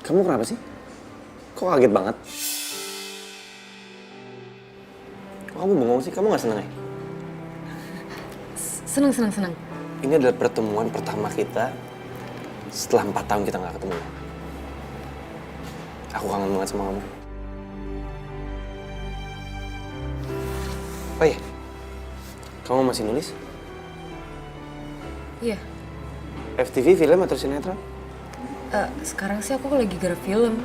Kamu kenapa sih? Kok kaget banget? Kok kamu bengong sih? Kamu gak seneng ya? Seneng. Ini adalah pertemuan pertama kita setelah 4 tahun kita gak ketemu. Aku kangen banget sama kamu. Oh iya, kamu masih nulis? Iya. FTV, film atau sinetron? Sekarang sih aku lagi garap film.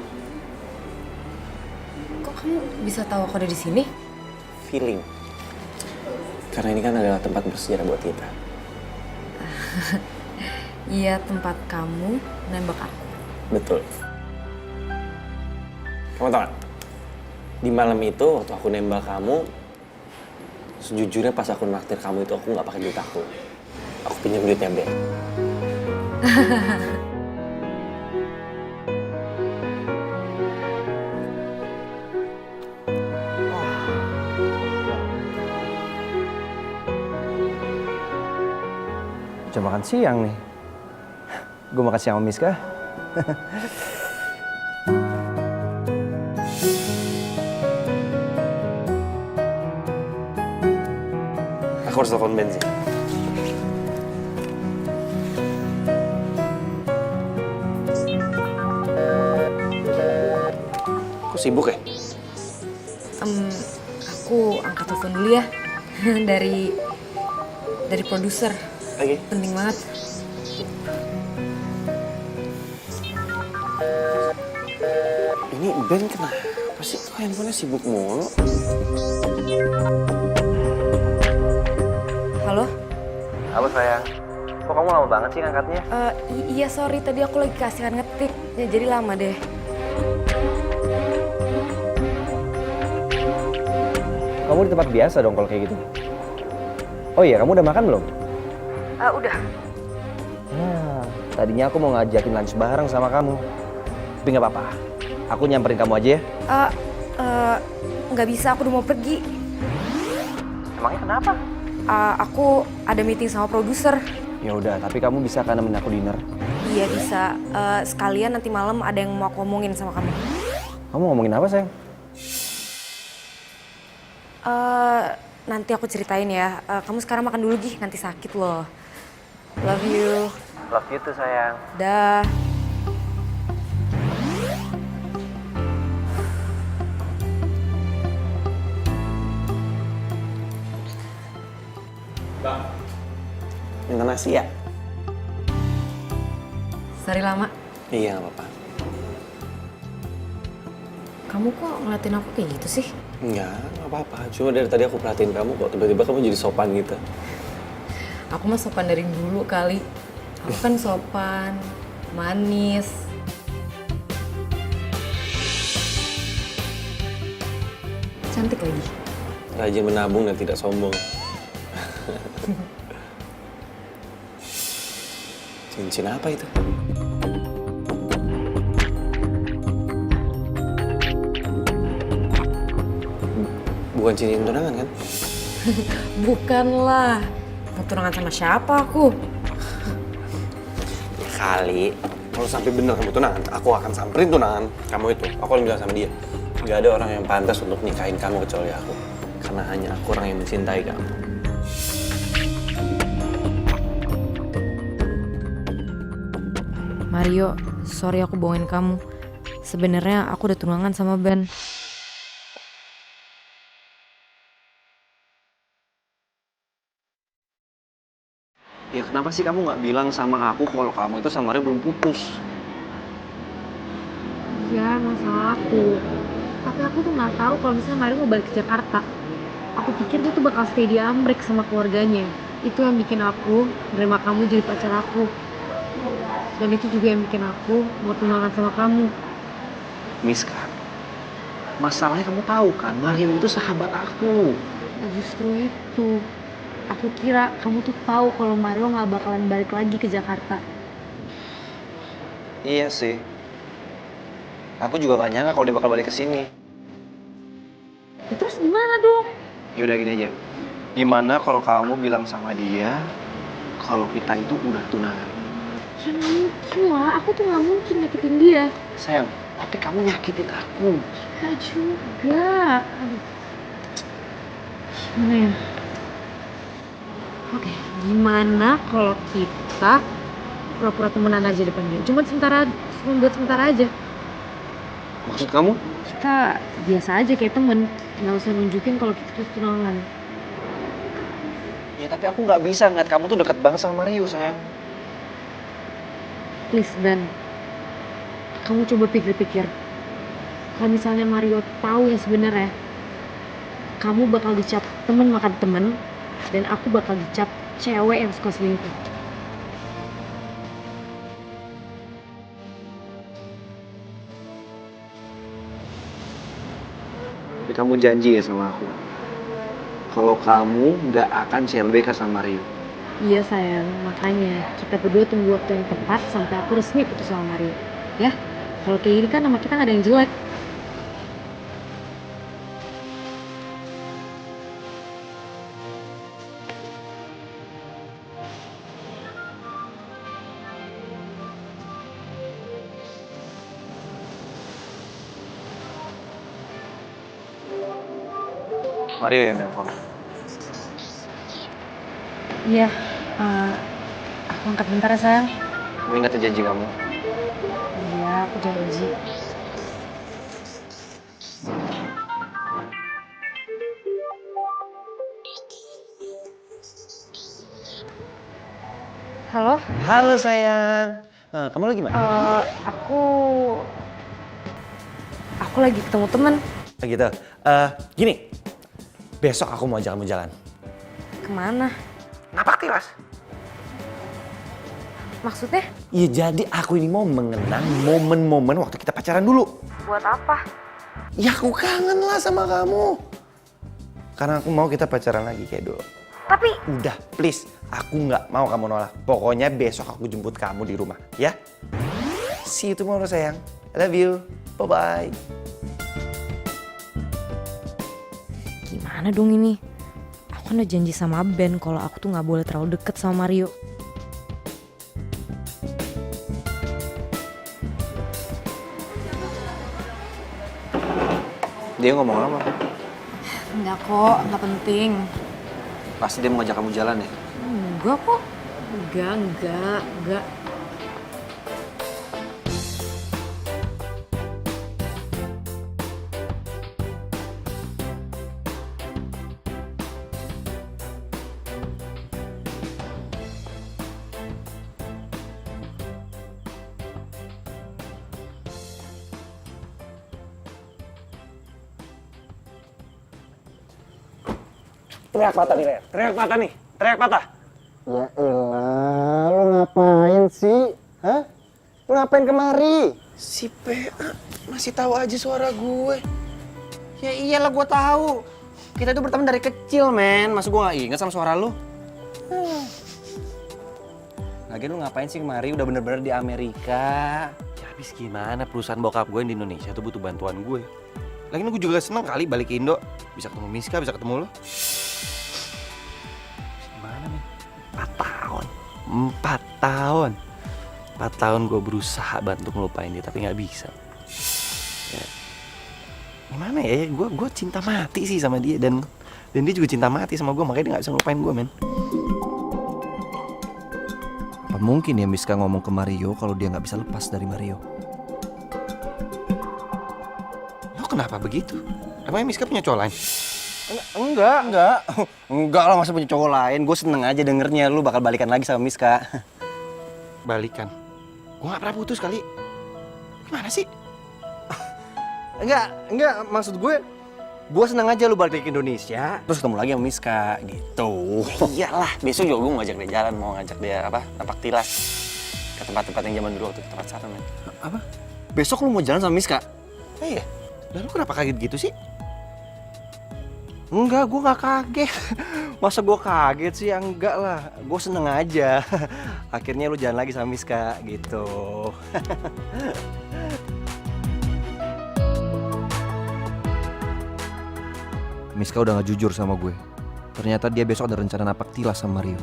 Kok kamu bisa tahu aku ada di sini? Feeling. Karena ini kan adalah tempat bersejarah buat kita. Iya, tempat kamu nembak aku. Betul. Kamu tau gak? Di malam itu waktu aku nembak kamu, sejujurnya pas aku naktir kamu itu aku gak pakai duit aku. Aku pinjam duitnya Ben. Jam makan siang nih. Gue makan siang sama Miska. Aku harus telepon Ben sih. Kok sibuk ya? Aku angkat telepon dulu ya. dari produser. Oke. Penting banget. Ini Ben kenapa sih? Kok handphonenya sibuk mulu? Halo? Halo sayang. Kok kamu lama banget sih ngangkatnya? Iya sorry, tadi aku lagi keasikan ngetik. Ya, jadi lama deh. Kamu di tempat biasa dong kalau kayak gitu. Oh iya, kamu udah makan belum? Udah. Nah, tadinya aku mau ngajakin lunch bareng sama kamu. Tapi nggak apa-apa. Aku nyamperin kamu aja ya. Nggak bisa, aku udah mau pergi. Emangnya kenapa? Aku ada meeting sama produser. Ya udah, tapi kamu bisa kan nemenin aku dinner? Iya bisa. Sekalian nanti malam ada yang mau aku omongin sama kamu. Kamu ngomongin apa sayang? Nanti aku ceritain ya. Kamu sekarang makan dulu Gi, nanti sakit loh. Love you. Love you tuh sayang. Dah. Minta nasi ya? Sorry lama. Iya, gak apa-apa. Kamu kok ngeliatin aku kayak gitu sih? Enggak, gak apa-apa. Cuma dari tadi aku perhatiin kamu kok tiba-tiba kamu jadi sopan gitu. Aku mah sopan dari dulu kali. Aku kan sopan, manis. Cantik lagi. Rajin menabung dan tidak sombong. Cincin apa itu? Bukan cincin tunangan kan? Bukanlah. Mau tunangan sama siapa aku? Kali. Kalau sampai bener kamu tunangan, aku akan samperin tunangan kamu itu. Aku akan bilang sama dia. Gak ada orang yang pantas untuk nikahin kamu kecuali aku. Karena hanya aku orang yang mencintai kamu. Mario, sorry aku bohongin kamu. Sebenarnya aku udah tunangan sama Ben. Ya kenapa sih kamu nggak bilang sama aku kalau kamu itu sama Ria belum putus? Ya, masalah aku. Tapi aku tuh nggak tahu kalau misalnya Mario mau balik ke Jakarta. Aku pikir dia tuh bakal stay di Amrik sama keluarganya. Itu yang bikin aku nerima kamu jadi pacar aku. Dan itu juga yang bikin aku mau tunangan sama kamu. Miska, masalahnya kamu tahu kan, Mario itu sahabat aku. Nah, justru itu. Aku kira kamu tuh tahu kalau Mario nggak bakalan balik lagi ke Jakarta. Iya sih. Aku juga gak nyangka kalau dia bakal balik ke sini. Ya, terus gimana dong? Yaudah gini aja. Gimana kalau kamu bilang sama dia kalau kita itu udah tunangan? Ya nggak mungkin lah, aku tuh nggak mungkin nyakitin dia. Sayang, tapi kamu nyakitin aku. Gak juga. Aduh. Gimana ya? Oke, gimana kalau kita pura-pura temenan aja depan dia? Cuma buat sementara aja. Maksud kamu? Kita biasa aja kayak temen, nggak usah nunjukin kalau kita tuh tunangan. Ya tapi aku nggak bisa ngeliat kamu tuh deket banget sama Mario, sayang. Please Ben, kamu coba pikir-pikir. Kalau misalnya Mario tahu yang sebenarnya, kamu bakal dicap temen makan temen, dan aku bakal dicap cewek yang suka selingkuh. Tapi kamu janji ya sama aku, kalau kamu nggak akan CLBK sama Mario. Iya sayang, makanya kita berdua tunggu waktu yang tepat sampai aku resmi putus sama Mario. Ya, kalau kayak gini kan nama kita nggak ada yang jelek. Mario yang nelfon. Iya, aku angkat bentar ya sayang. Kamu ingat ya janji kamu? Iya, aku janji. Halo? Halo sayang. Kamu lagi mana? Aku lagi ketemu temen. Gitu. Gini, besok aku mau ajak kamu jalan. Kemana? Napaktilas. Maksudnya? Iya, jadi aku ini mau mengenang momen-momen waktu kita pacaran dulu. Buat apa? Ya aku kangen lah sama kamu. Karena aku mau kita pacaran lagi kayak dulu. Tapi Udah, please. Aku nggak mau kamu nolak. Pokoknya besok aku jemput kamu di rumah, ya? See you tomorrow, sayang. I love you. Bye-bye. gimana dong ini? Aku kan udah janji sama Ben kalau aku tuh nggak boleh terlalu deket sama Mario. Dia ngomong apa? Enggak kok, nggak penting. Pasti dia mau ngajak kamu jalan ya? Enggak kok. Enggak. Teriak patah nih, Rer. Teriak patah. Ya elah, lu ngapain sih? Hah? Lu ngapain kemari? Si PA masih tahu aja suara gue. Ya iyalah gua tahu. Kita tuh berteman dari kecil, men. Masa gua gak inget sama suara lu? Lagian lu ngapain sih kemari? Udah bener-bener di Amerika. Ya habis gimana, perusahaan bokap gue yang di Indonesia tuh butuh bantuan gue. Lagian gue juga seneng kali balik ke Indo. Bisa ketemu Miska, bisa ketemu lo. Gimana nih? 4 tahun. 4 tahun gue berusaha bantu ngelupain dia, tapi nggak bisa. Ya. Gimana ya? Gue cinta mati sih sama dia, dan dia juga cinta mati sama gue, makanya dia nggak bisa ngelupain gue, men. Apa mungkin ya Miska ngomong ke Mario kalau dia nggak bisa lepas dari Mario? Lo kenapa begitu? Emangnya Miska punya cowok lain? Enggak. Enggak lah, masa punya cowok lain. Gue seneng aja dengernya lu bakal balikan lagi sama Miska. Balikan? Gue nggak pernah putus kali. Gimana sih? Enggak, maksud gue seneng aja lu balik ke Indonesia, terus ketemu lagi sama Miska, gitu. Iyalah, besok juga gue mau ngajak dia jalan, mau ngajak dia napak tilas ke tempat-tempat yang zaman dulu waktu kita pacaran, men. Apa? Besok lu mau jalan sama Miska? Iya. Lalu kenapa kaget gitu sih? Enggak, gue gak kaget. Masa gue kaget sih? Ya enggak lah, gue seneng aja. Akhirnya lu jalan lagi sama Miska, gitu. Miska udah gak jujur sama gue. Ternyata dia besok ada rencana napak tilas sama Mario.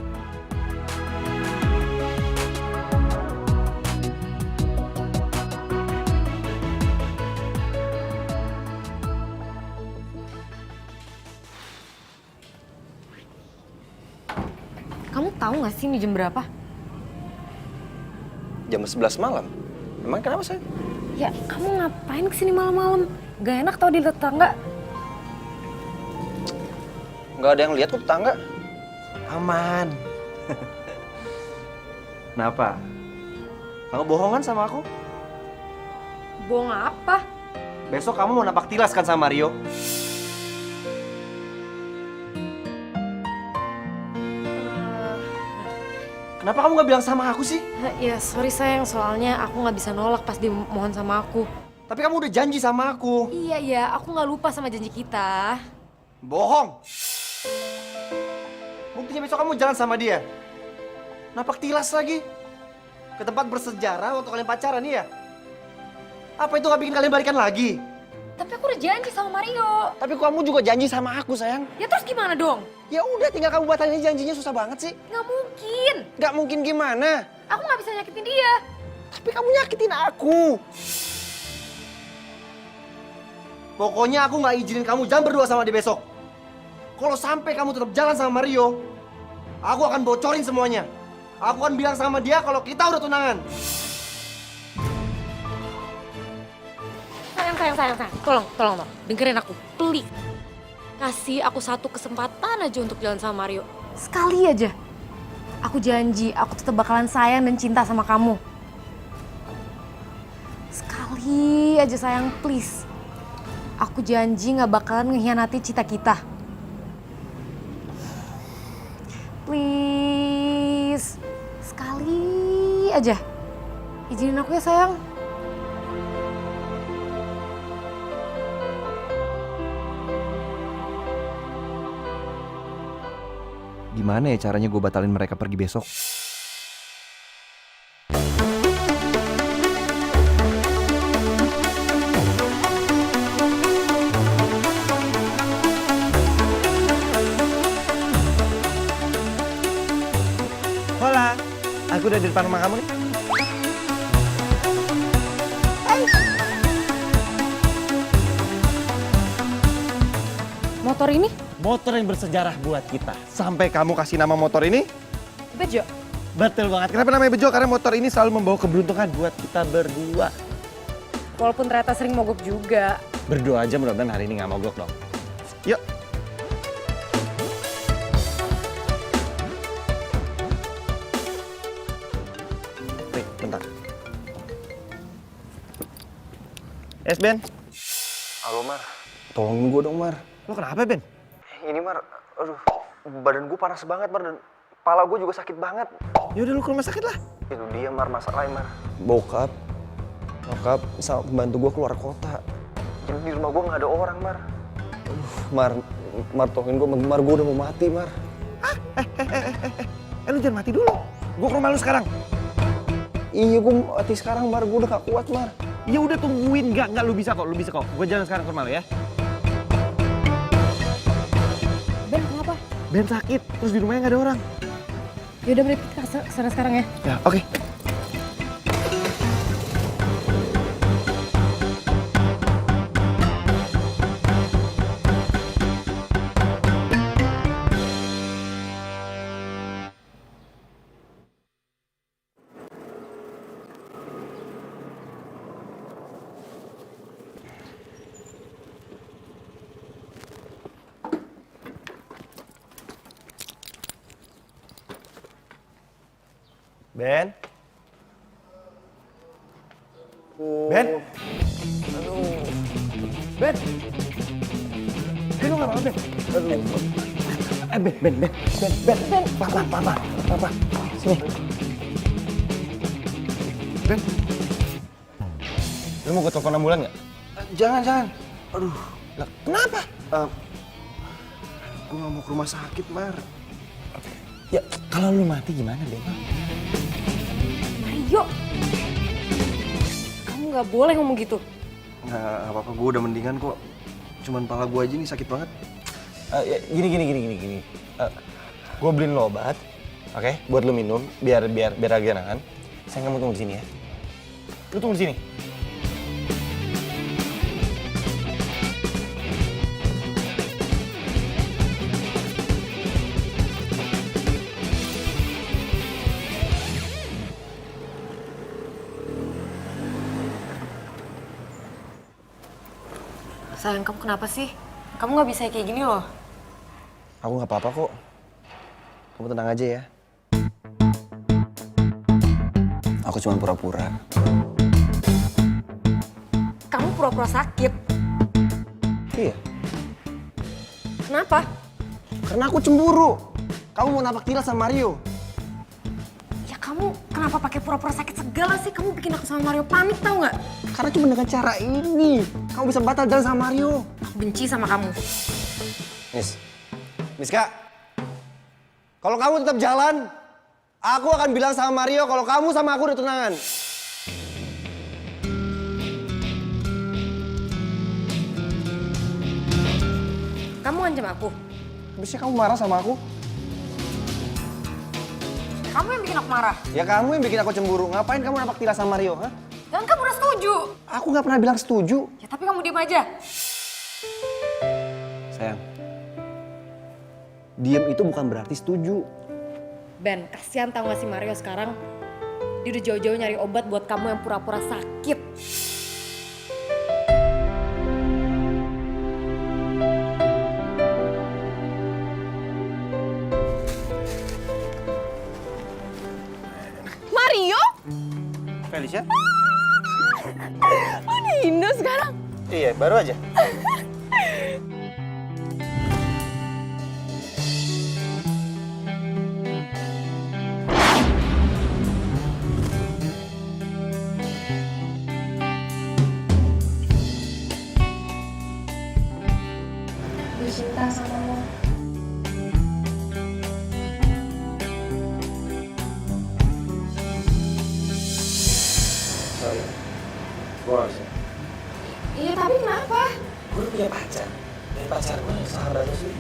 tahu nggak sih ini jam berapa? Jam 11 malam. Emang kenapa sayang? Ya, kamu ngapain kesini malam-malam? Gak enak tau di tetangga. Nggak ada yang lihat kok tetangga. Aman. Kenapa? Kamu bohongan sama aku? Bohong apa? Besok kamu mau napak tilas kan sama Mario? Kenapa kamu nggak bilang sama aku sih? Ya sorry sayang, soalnya aku nggak bisa nolak pas dia mohon sama aku. Tapi kamu udah janji sama aku. Iya, aku nggak lupa sama janji kita. Bohong. Buktinya besok kamu jalan sama dia. Napak tilas lagi. Ke tempat bersejarah waktu kalian pacaran ya? Apa itu gak bikin kalian balikan lagi? Tapi aku udah janji sama Mario. Tapi kamu juga janji sama aku sayang. Ya terus gimana dong? Ya udah tinggal kamu batalin janjinya, susah banget sih. Nggak mungkin. Nggak mungkin gimana? Aku nggak bisa nyakitin dia. Tapi kamu nyakitin aku. Pokoknya aku gak izinin kamu jangan berdua sama dia besok. Kalau sampai kamu tetap jalan sama Mario, aku akan bocorin semuanya. Aku akan bilang sama dia kalau kita udah tunangan. Sayang. Tolong. Dengerin aku, please. Kasih aku satu kesempatan aja untuk jalan sama Mario. Sekali aja. Aku janji, aku tetap bakalan sayang dan cinta sama kamu. Sekali aja sayang, please. Aku janji gak bakalan ngehianati cita kita. Please. Sekali aja. Izinin aku ya sayang. Gimana ya caranya gue batalin mereka pergi besok? Hola, aku udah di depan rumah kamu nih. Motor ini? Motor yang bersejarah buat kita. Sampai kamu kasih nama motor ini? Bejo. Betul banget. Kenapa namanya Bejo? Karena motor ini selalu membawa keberuntungan buat kita berdua. Walaupun ternyata sering mogok juga. Berdoa aja mudah-mudahan hari ini nggak mogok dong. Yuk. Wait, bentar. Ben. Halo Mar, tolongin gue dong Mar. Lo kenapa, Ben? Ini Mar, aduh, badan gue panas banget Mar dan kepala gue juga sakit banget. Ya udah lu ke rumah sakit lah. Itu dia Mar, masalahnya Mar. Bokap sama pembantu gue keluar kota. Jadi di rumah gue nggak ada orang Mar. Mar tolongin gue, Mar gue udah mau mati Mar. Lu jangan mati dulu. Gue ke rumah lu sekarang. Iya gue mati sekarang Mar, gue udah gak kuat Mar. Ya udah tungguin, enggak lu bisa kok. Gue jalan sekarang ke rumah lu ya. Ben, kenapa? Ben sakit, terus di rumahnya nggak ada orang. Yaudah, berarti kita kesana sekarang ya. Ya, oke. Ben? Ben? Ben? Ben, lu nggak apa-apa, Ben? Ben. Papa. Sini. Ben? Lu mau gue telepon ambulan nggak? Jangan. Aduh, Lah, kenapa? gue gak mau ke rumah sakit Mar. Ya, kalau lu mati gimana, Ben? Mario! Kamu nggak boleh ngomong gitu. Nggak apa-apa, gue udah mendingan kok. Cuman pala gue aja nih sakit banget. Gini. Gue beliin lo obat, oke? Buat lo minum, biar agak enakan. Saya kamu tunggu di sini ya. Lu tunggu di sini. Sayang, kamu kenapa sih? Kamu nggak bisa kayak gini loh. Aku nggak apa-apa kok. Kamu tenang aja ya. Aku cuma pura-pura. Kamu pura-pura sakit. Iya, Kenapa? karena aku cemburu. Kamu mau napak tilas sama Mario. Ya kamu kenapa pakai pura-pura sakit segala sih? Kamu bikin aku sama Mario panik tau nggak? Karena cuma dengan cara ini, kamu bisa batal jalan sama Mario. Aku benci sama kamu. Miska, kalau kamu tetap jalan, aku akan bilang sama Mario kalau kamu sama aku udah tunangan. Kamu ngancam aku. Habisnya kamu marah sama aku? Kamu yang bikin aku marah. Ya kamu yang bikin aku cemburu. Ngapain kamu napak tilas sama Mario? Hah? Dan kamu udah setuju. Aku nggak pernah bilang setuju. Ya tapi kamu diem aja. Sayang, diem itu bukan berarti setuju. Ben, kasihan tau gak sih Mario sekarang? Dia udah jauh-jauh nyari obat buat kamu yang pura-pura sakit. Mario? Felicia? Oh di Indo sekarang? Iya, baru aja. Gue cinta sama lo. Sorry, gue gak bisa. Iya tapi kenapa? Gue punya pacar. Dan pacar gue sahabat lo sih.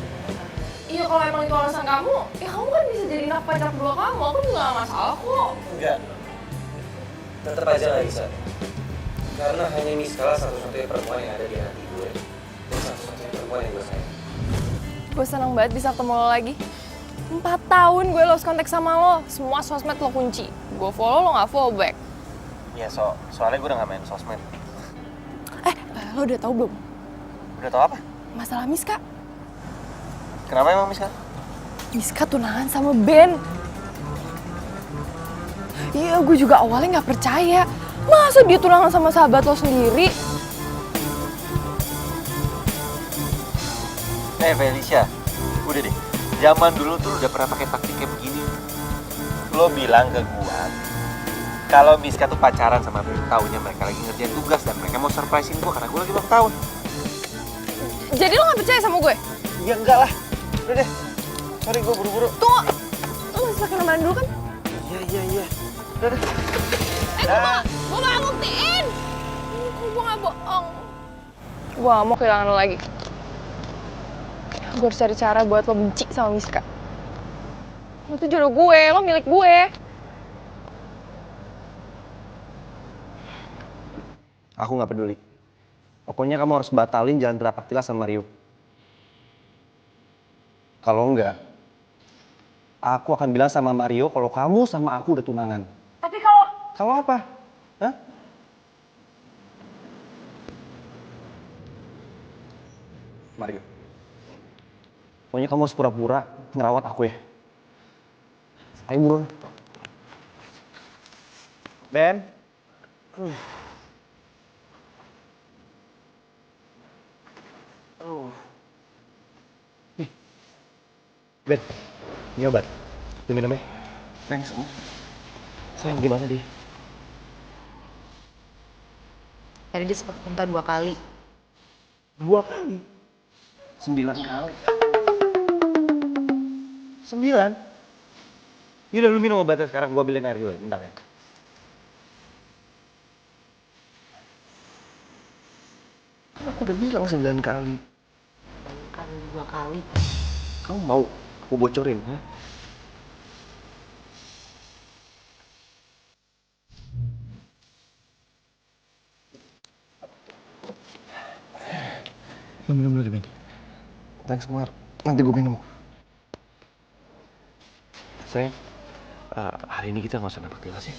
Iya kalau emang itu alasan kamu, ya kamu kan bisa jadi anak pacar kedua kamu. Aku juga gak masalah kok. Enggak. Tetap aja gak bisa. Karena hanya Miska satu-satunya perempuan yang ada di hati gue. Dan satu-satunya perempuan yang gue sayang. Gue seneng banget bisa ketemu lo lagi. 4 tahun gue lost kontak sama lo, semua sosmed lo kunci. Gue follow, lo gak follow back. Iya, soalnya gue udah gak main sosmed. Lo udah tahu belum? Udah tau apa? Masalah Miska. Kenapa emang Miska? Miska tunangan sama Ben. Iya, gue juga awalnya gak percaya. Masa dia tunangan sama sahabat lo sendiri? Felicia, udah deh. Zaman dulu tuh udah pernah pakai taktik kayak begini. Lo bilang ke gua kalau Miska tuh pacaran sama Ben, taunya mereka lagi ngerjain tugas dan mereka mau surprisein gua karena gua lagi ulang tahun. Jadi lo gak percaya sama gue? Ya enggak lah. Udah deh. Sorry, gua buru-buru. Tunggu, lo masih pakai ramalan dulu kan? Iya. Udah deh. Gue gak buktiin. Gue gak bohong. Gue gak mau kehilangan lo lagi. Gue harus cari cara buat lo benci sama Miska. Lo tuh jodoh gue, lo milik gue. Aku nggak peduli. Pokoknya kamu harus batalin jalan terapak tilas sama Mario. Kalau enggak, aku akan bilang sama Mario kalau kamu sama aku udah tunangan. Tapi kalau... Kamu apa? Hah? Mario. Pokoknya kamu harus pura-pura ngerawat aku ya. Ayo buruan. Ben. Nih. Ben, ini obat. Lu minum ya? Thanks. Sayang, gimana dia? Tadi dia sempat muntah 2 kali. 2 kali? 9 kali. 9? Yaudah, lu minum obatnya sekarang. Gua ambilin air dulu, bentar ya. Aku udah bilang 9 kali. Kan 2 kali. Kamu mau aku bocorin, ha? Lu minum dulu deh, Ben. Thanks, Mar. Nanti gue minum. Sayang, hari ini kita nggak usah napak tilas ya.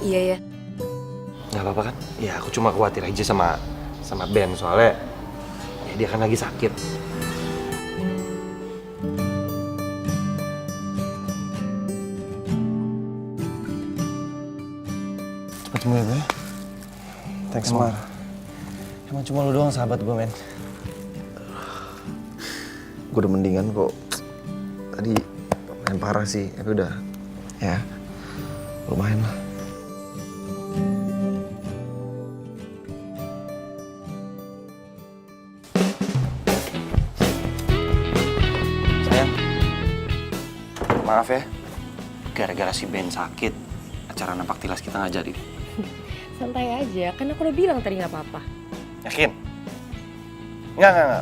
Iya ya. Nggak apa-apa kan? Ya aku cuma khawatir aja sama Ben soalnya ya dia kan lagi sakit. Cepet sembuh ya, Bro. Thanks, Mar. Emang cuma lu doang sahabat gue, men. Gue udah mendingan kok. Tadi main parah sih, tapi udah ya lumayan lah. Sayang, maaf ya. Gara-gara si Ben sakit, acara napak tilas kita nggak jadi. Santai aja, kan aku udah bilang tadi nggak apa-apa. Yakin? Nggak.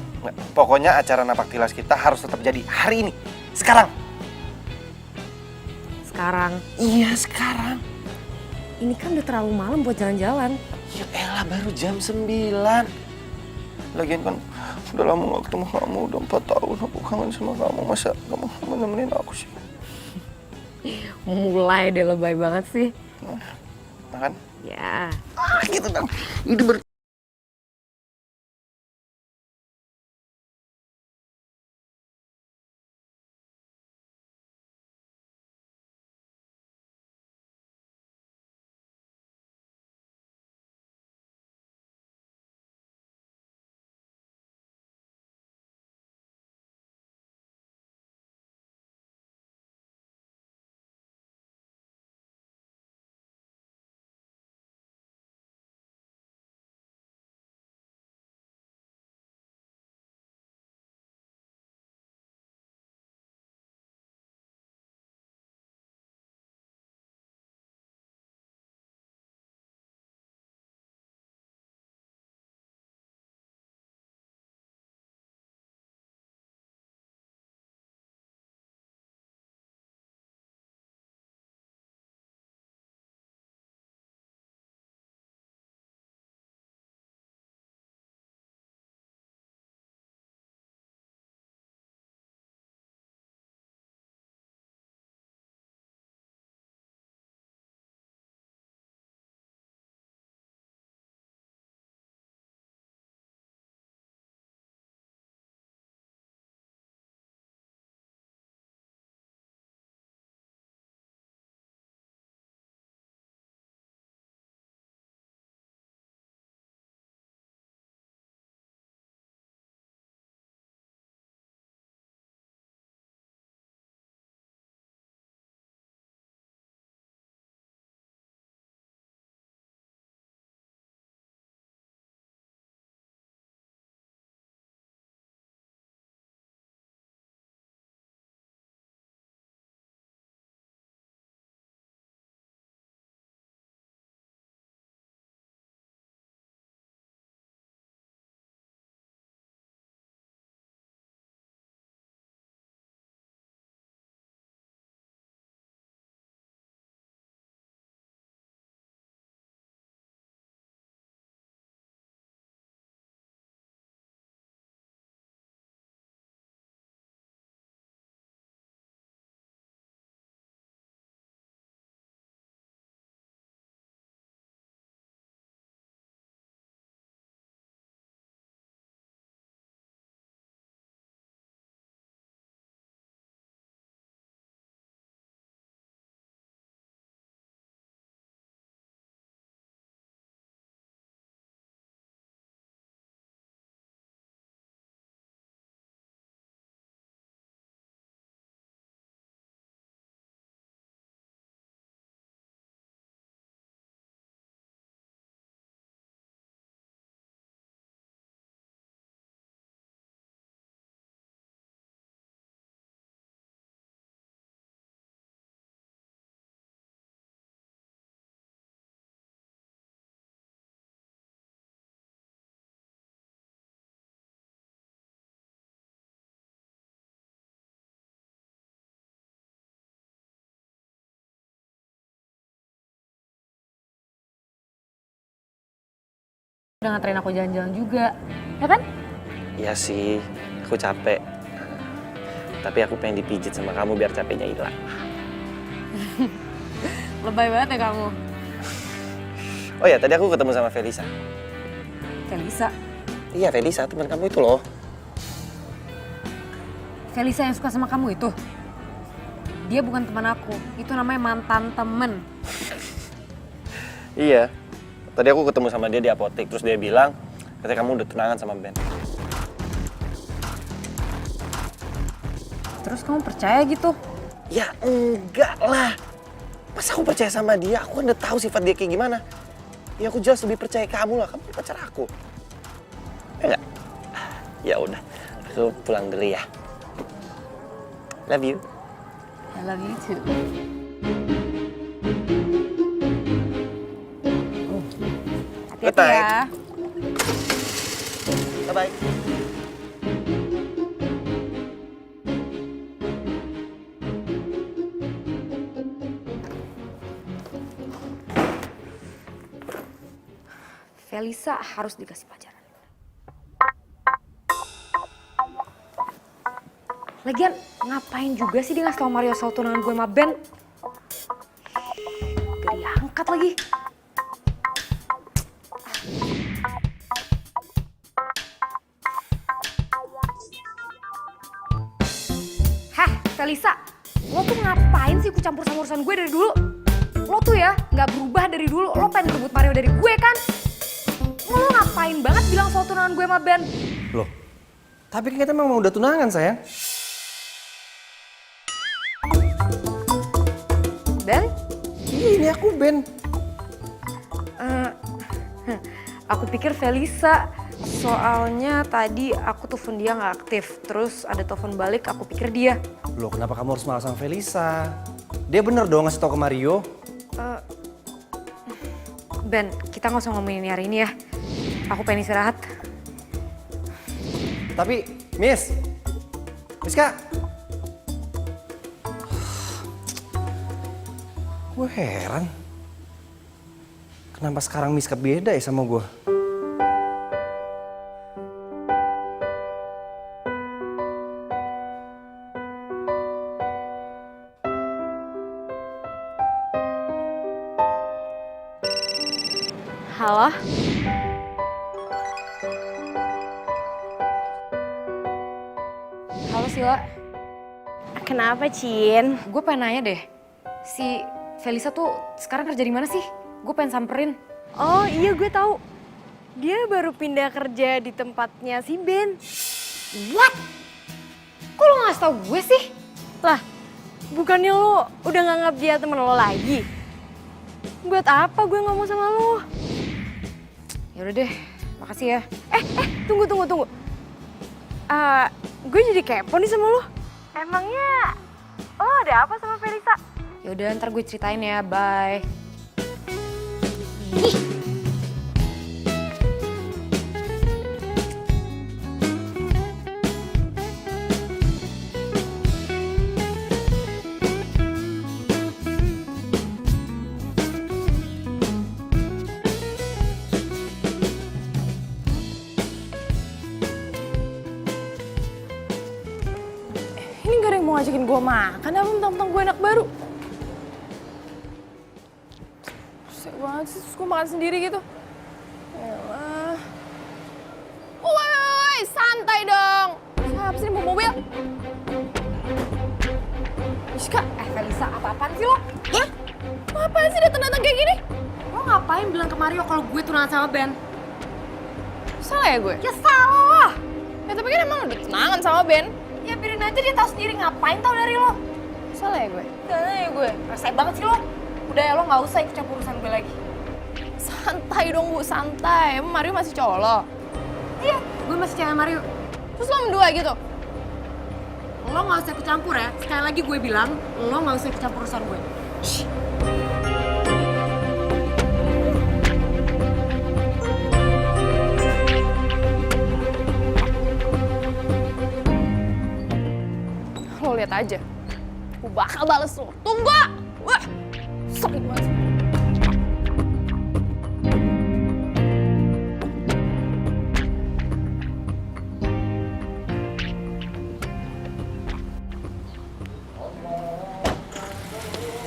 Pokoknya acara napak tilas kita harus tetap jadi hari ini. Sekarang. Sekarang, Iya, sekarang. ini kan udah terlalu malam buat jalan-jalan. Ya elah, baru jam 9. Lagian kan udah lama gak ketemu kamu, udah 4 tahun aku kangen sama kamu. Masa kamu nemenin aku sih? Mulai deh lebay banget sih. Makan? Ya. Gitu dong. Ini baru Udah nganterin aku jalan-jalan juga, ya kan? Iya sih, aku capek. Tapi aku pengen dipijit sama kamu biar capeknya hilang. Lebay banget ya kamu. Oh ya, tadi aku ketemu sama Felisa. Felisa? Iya, Felisa, teman kamu itu loh. Felisa yang suka sama kamu itu? Dia bukan teman aku, itu namanya mantan temen. Iya. Tadi aku ketemu sama dia di apotek, terus dia bilang katanya kamu udah tunangan sama Ben. Terus kamu percaya gitu? Ya enggak lah. Masa aku percaya sama dia? Aku kan udah tahu sifat dia kayak gimana. Ya aku jelas lebih percaya kamu lah, kamu pacar aku. Ya enggak? Ya udah, aku pulang dulu ya. Love you. I love you too. Good Hati-hati night. ya. Bye-bye. Felisa harus dikasih pelajaran. Lagian ngapain juga sih dia ngasih tau Mario soal tunangan gue sama Ben? Gak diangkat lagi. Hah, Felisa, lo tuh ngapain sih ikut campur sama urusan gue dari dulu? Lo tuh ya nggak berubah dari dulu, lo pengen rebut Mario dari gue kan? Lo ngapain banget bilang soal tunangan gue sama Ben? Loh, tapi kan kita memang udah tunangan, sayang. Ben? Iya, ini aku Ben. Aku pikir Felisa, soalnya tadi aku telepon dia nggak aktif. Terus ada telepon balik, aku pikir dia. Loh, kenapa kamu harus malah sama Felisa? Dia bener dong ngasih tau ke Mario. Ben, kita nggak usah ngomongin ini hari ini ya. Aku pengen istirahat. Tapi, Miss Kak. Gue heran. Kenapa sekarang Miska beda ya sama gue? Halo? Halo Sila. Kenapa, Cin? Gue pengen nanya deh. Si Felisa tuh sekarang kerja di mana sih? Gue pengen samperin. Oh iya, gue tahu. Dia baru pindah kerja di tempatnya si Ben. What? Kok lo nggak tau gue sih? Lah, bukannya lo udah nganggap dia temen lo lagi? Buat apa gue ngomong sama lo? Ya udah deh, makasih ya. Tunggu. Gue jadi kepo nih sama lo. Emangnya lo ada apa sama Felisa? Ya udah, ntar gue ceritain ya. Bye. Ini gak ada yang mau ngajakin gue makan apa mentang-mentang gue anak baru. Susah banget sih, terus gue makan sendiri gitu. Yalah. Woi, santai dong. Siapa sih yang bawa mobil? Miska, Felisa, apa-apaan sih lo? hah? Ngapain sih datang-datang kayak gini? Lo ngapain bilang ke Mario kalau gue tunangan sama Ben? Salah ya gue? Ya salah. Ya tapi kan emang udah tunangan sama Ben. Ya biarin aja, dia tahu sendiri, ngapain tahu dari lo. Salah ya gue? Salah ya gue? Resek banget sih lo. Udah ya, lo nggak usah ikut campur urusan gue lagi. Santai dong Bu, santai. Emang Mario masih cowok lo? Iya, gue masih cewek Mario. Terus lo berdua gitu? Lo nggak usah ikut campur ya. Sekali lagi gue bilang, lo nggak usah ikut campur urusan gue. Lo lihat aja. Gue bakal bales lo. Tunggu! Wah, sakit banget.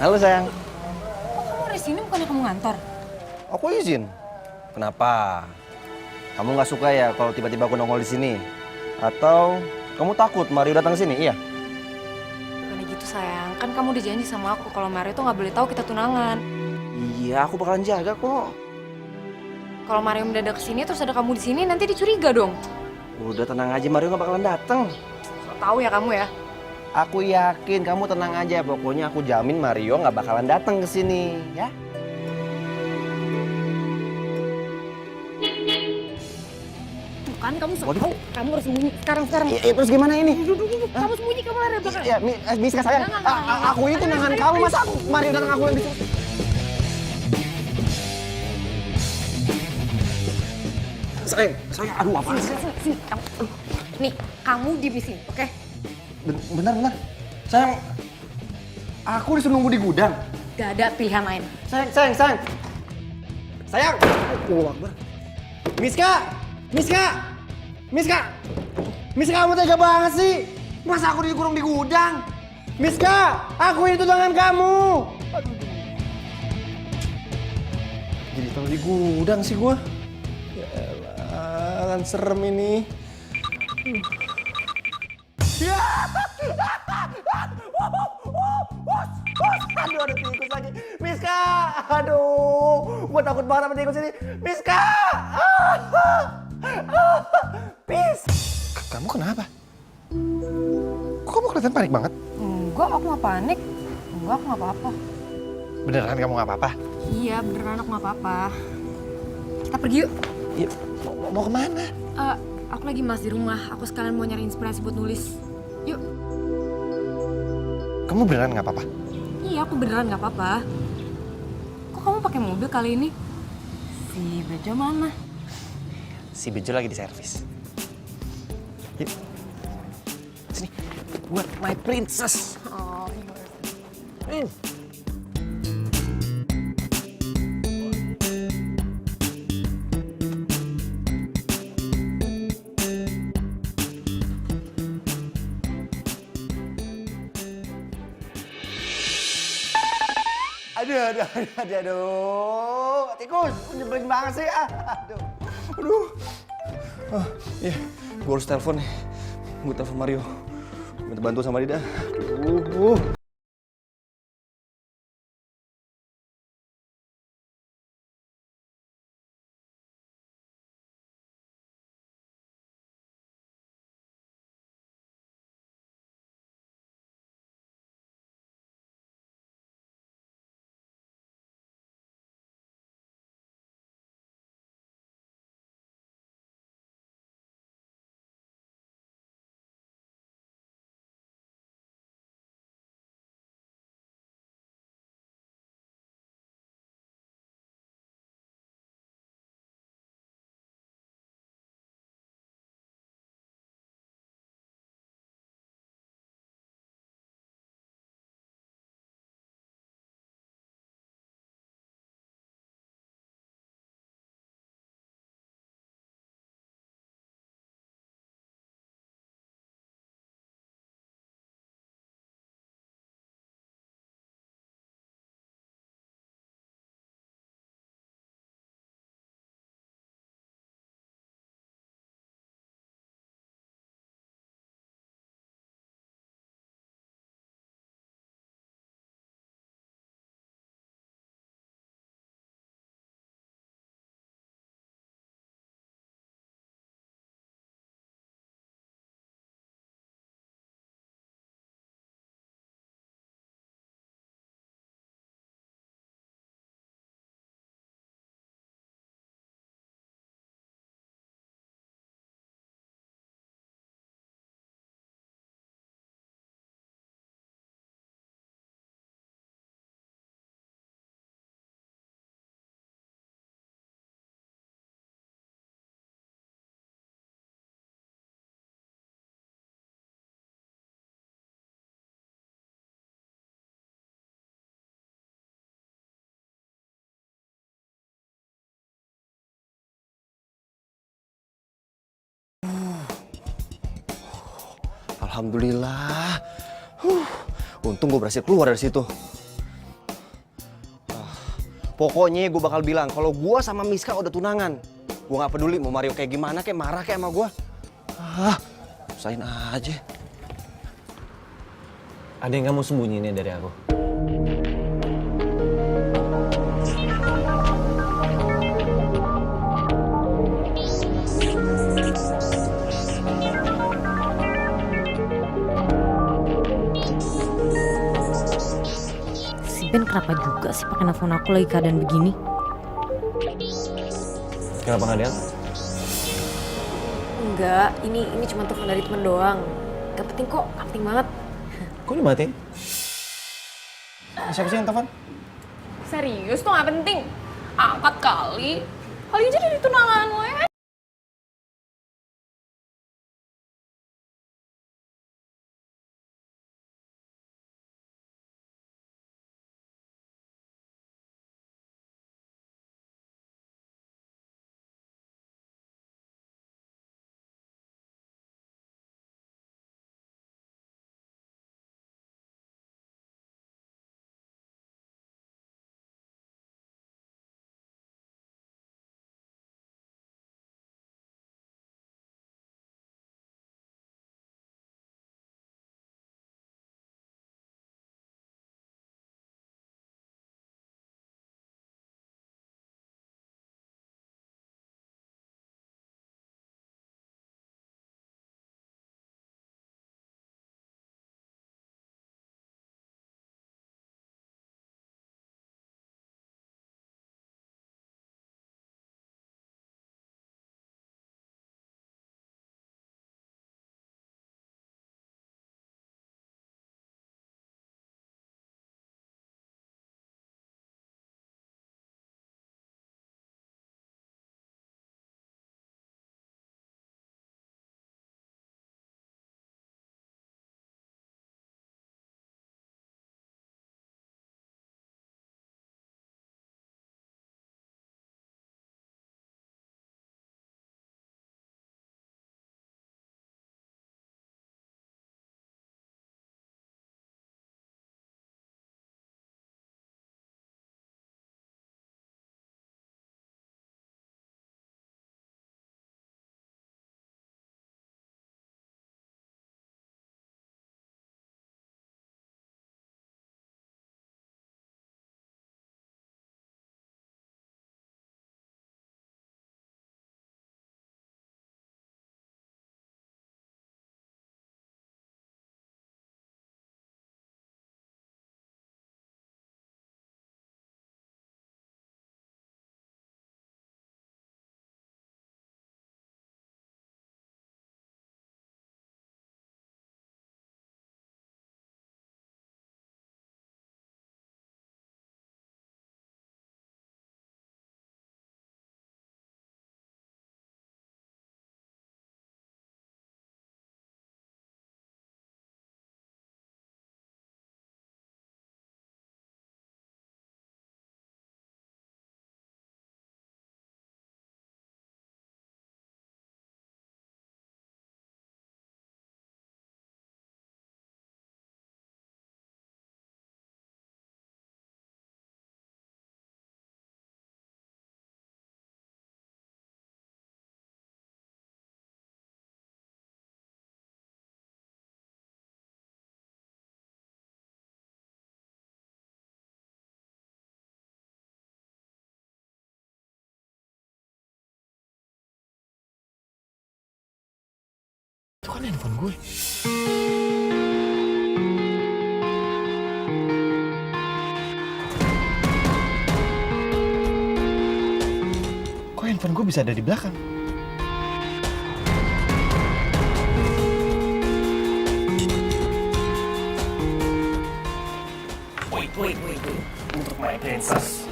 Halo sayang. Kok kamu di sini, bukannya kamu ngantor? Aku izin. Kenapa? Kamu nggak suka ya kalau tiba-tiba aku nongol di sini? Atau kamu takut Mario datang ke sini? Iya. Bukannya gitu sayang, kan kamu udah janji sama aku kalau Mario tuh nggak boleh tahu kita tunangan. Iya, aku bakalan jaga kok. Kalau Mario mendadak kesini terus ada kamu di sini nanti dicuriga dong. Udah tenang aja, Mario nggak bakalan datang. So tahu ya kamu ya. Aku yakin, kamu tenang aja. Pokoknya aku jamin Mario nggak bakalan datang ke sini, ya. Tuh kan kamu so tahu, kamu harus sembunyi sekarang. Iya, terus gimana ini? Kamu sembunyi, kamu lari belakang. Ya, Miska sayang. Aku ini tunangan kamu, masa aku Mario datang aku yang disuruh? Sayang, aduh apa sih? Sini, kamu. Nih, kamu di sini, oke? Bentar. Sayang, aku disuruh nunggu di gudang. Gak ada pilihan lain. Sayang. Sayang. Allahu Akbar. Miska, kamu tega banget sih. Masa aku dikurung di gudang? Miska, aku ini tunangan kamu. Aduh. Jadi taruh di gudang sih gua. Ya elah, kan serem ini. Ya. Aduh, ada tikus lagi. Miska, aduh, gua takut banget sama tikus ini. Miska, Pis. Kamu kenapa? Kok kamu kelihatan panik banget? Enggak, aku gak panik. Enggak, aku gak apa-apa. Beneran kamu gak apa-apa? Iya, beneran aku gak apa-apa. Kita pergi yuk. Ya, mau kemana? Aku lagi malas di rumah. Aku sekalian mau nyari inspirasi buat nulis. Yuk. Kamu beneran gak apa-apa? Iya, aku beneran gak apa-apa. Kok kamu pakai mobil kali ini? Si Bejo mana? Si Bejo lagi di servis. Yuk. Sini, buat my princess. Oh, Aduh, tikus, nyebelin banget sih. Aduh. Iya, gue harus telepon nih. Gue telepon Mario. Minta bantu sama dia dah. Aduh. Alhamdulillah. Untung gue berhasil keluar dari situ. Pokoknya gue bakal bilang kalau gue sama Miska udah tunangan. Gue nggak peduli mau Mario kayak gimana, kayak marah kayak sama gue. Ah, usahain aja. Ada yang kamu sembunyiin dari aku? Si Ben kenapa juga sih pakai nelfon aku lagi keadaan begini? Kenapa nggak diangkat? Enggak, ini cuma telepon dari temen doang. Gak penting kok, gak penting banget. Kok dimatiin? Siapa sih yang telepon? Serius tuh gak penting. Angkat kali. Kali aja dari tunangan lo ya. Itu kan handphone gue. Kok handphone gue bisa ada di belakang? Wait. Untuk my princess.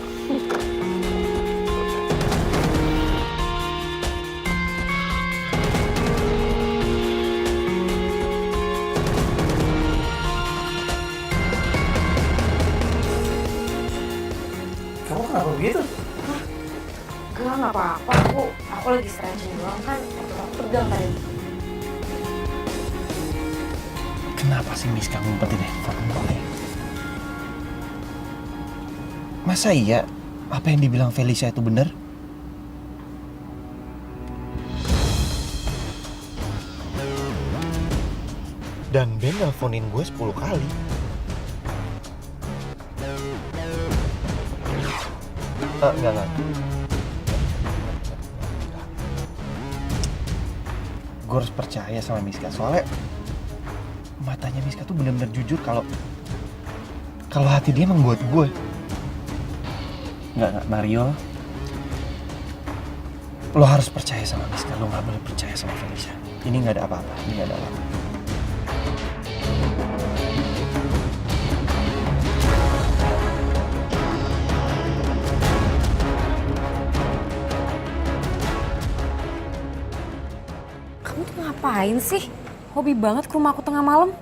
Kamu kenapa begitu? Enggak, nggak apa-apa. Aku lagi stretching doang kan. Aku tegang tadi. Kenapa sih Miska ngumpetin handphone gue? Masa iya Apa yang dibilang Felicia itu benar? Dan Ben nelfonin gue 10 kali. Enggak. Gue harus percaya sama Miska, soalnya matanya Miska tuh benar-benar jujur kalau hati dia emang buat gue. Enggak, Mario. Lo harus percaya sama Miska, lo gak boleh percaya sama Felicia. Ini gak ada apa-apa, ini gak ada apa-apa. Kamu tuh ngapain sih? Hobi banget ke rumah aku tengah malam.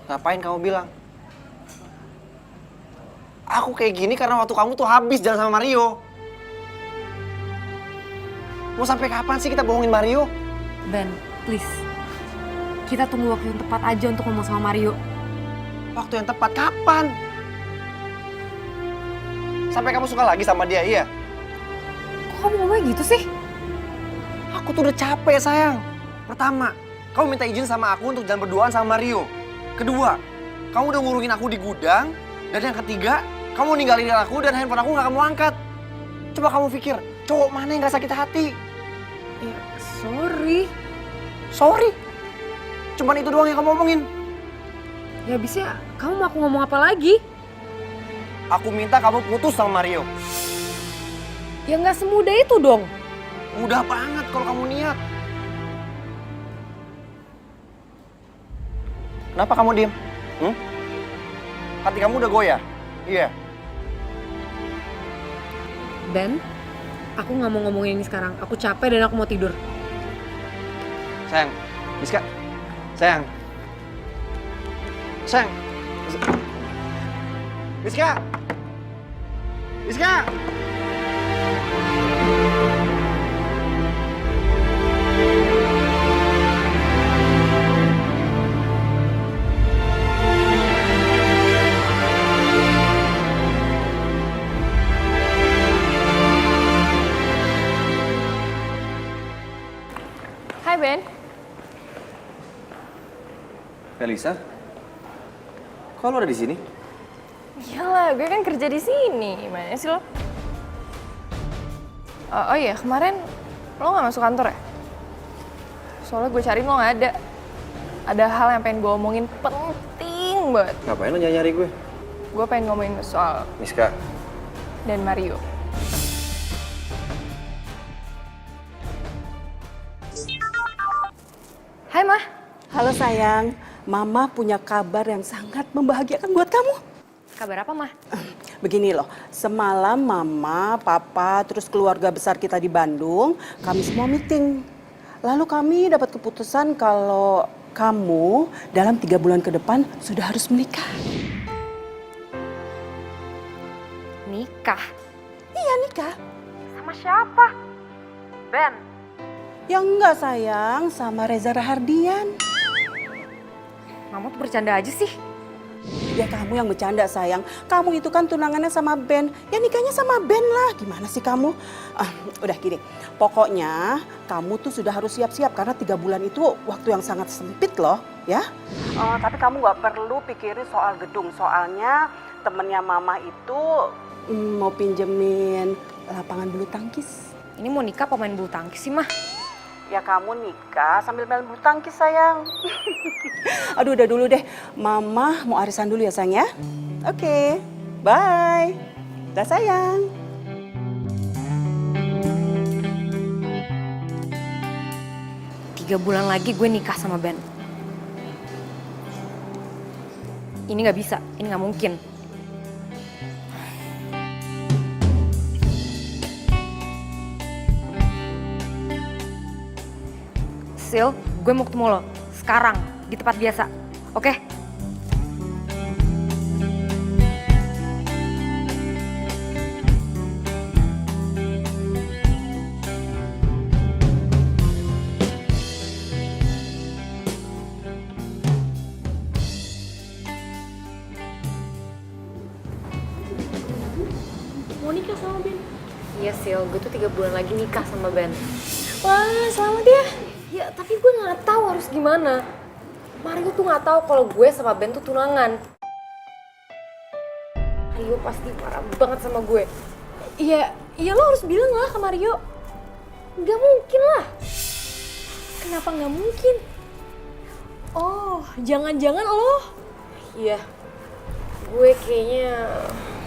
Ngapain kamu bilang? Aku kayak gini karena waktu kamu tuh habis jalan sama Mario. Mau sampai kapan sih kita bohongin Mario? Ben, please. Kita tunggu waktu yang tepat aja untuk ngomong sama Mario. Waktu yang tepat kapan? Sampai kamu suka lagi sama dia, iya? Kok kamu ngomongnya gitu sih? Aku tuh udah capek, sayang. Pertama, kamu minta izin sama aku untuk jalan berduaan sama Mario. Kedua, kamu udah ngurungin aku di gudang. Dan yang ketiga, kamu ninggalin aku dan handphone aku gak kamu angkat. Coba kamu pikir, cowok mana yang gak sakit hati? Ya, sorry. Sorry? Cuman itu doang yang kamu omongin. Ya abisnya kamu mau aku ngomong apa lagi? Aku minta kamu putus sama Mario. Ya nggak semudah itu dong. Mudah banget kalau kamu niat. Kenapa kamu diem? Hati kamu udah goyah? Iya. Ben, aku nggak mau ngomongin ini sekarang. Aku capek dan aku mau tidur. Sayang, Miska. Sayang. Sayang. Miska. Miska. Hai Ben. Felisa? Kok lo ada di sini? Iyalah, gue kan kerja di sini. Gimana sih lo? Oh iya, kemarin lo nggak masuk kantor ya? Soalnya gue cariin lo nggak ada. Ada hal yang pengen gue omongin penting banget. Ngapain lo nyari gue? Gue pengen ngomongin soal Miska. dan Mario. Hai Mah. Halo sayang, Mama punya kabar yang sangat membahagiakan buat kamu. Kabar apa, Mah? Begini loh, semalam Mama, Papa, terus keluarga besar kita di Bandung, kami semua meeting. Lalu kami dapat keputusan kalau kamu dalam 3 bulan ke depan sudah harus menikah. Nikah? Iya nikah. Sama siapa? Ben. Ya enggak sayang, sama Reza Rahardian. Mama tuh bercanda aja sih. Ya kamu yang bercanda sayang, kamu itu kan tunangannya sama Ben, ya nikahnya sama Ben lah. Gimana sih kamu? Udah gini, pokoknya kamu tuh sudah harus siap-siap karena 3 bulan itu waktu yang sangat sempit loh ya. Tapi kamu gak perlu pikirin soal gedung, soalnya temennya Mama itu mau pinjemin lapangan bulu tangkis. Ini mau nikah pemain bulu tangkis sih, Mah? Ya kamu nikah sambil main bulu tangkis sayang. Aduh udah dulu deh, Mama mau arisan dulu ya sayang ya. Oke, bye. Dah sayang. Tiga bulan lagi gue nikah sama Ben. Ini nggak bisa, ini nggak mungkin. Sil, gue mau ketemu lo sekarang di tempat biasa, oke? mau nikah sama Ben. Iya Sil, gue tuh 3 bulan lagi nikah sama Ben. Wah, selamat ya. Ya tapi gue nggak tahu harus gimana. Mario tuh nggak tahu kalau gue sama Ben tuh tunangan. Mario pasti marah banget sama gue. Iya, lo harus bilang lah ke Mario. Gak mungkin lah. Kenapa nggak mungkin? Oh, jangan-jangan lo. Iya, gue kayaknya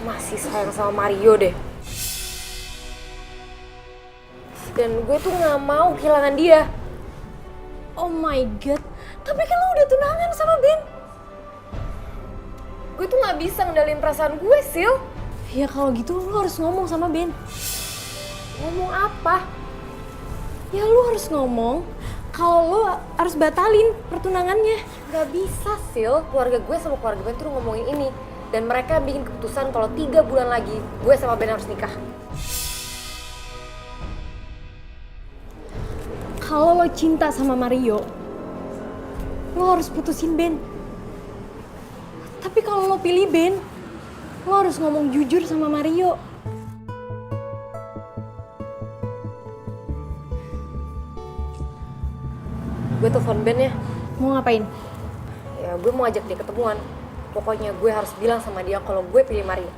masih sayang sama Mario deh. Dan gue tuh nggak mau kehilangan dia. Oh my god, tapi kan lo udah tunangan sama Ben. Gue tuh nggak bisa ngendalin perasaan gue, Sil. Ya kalau gitu lo harus ngomong sama Ben. Ngomong apa? Ya lo harus ngomong kalau lo harus batalin pertunangannya. Gak bisa, Sil. Keluarga gue sama keluarga Ben tuh ngomongin ini. Dan mereka bikin keputusan kalau 3 bulan lagi gue sama Ben harus nikah. Kalau lo cinta sama Mario, lo harus putusin Ben. Tapi kalau lo pilih Ben, lo harus ngomong jujur sama Mario. Gue telepon Ben ya. Mau ngapain? Ya gue mau ajak dia ketemuan. Pokoknya gue harus bilang sama dia kalau gue pilih Mario.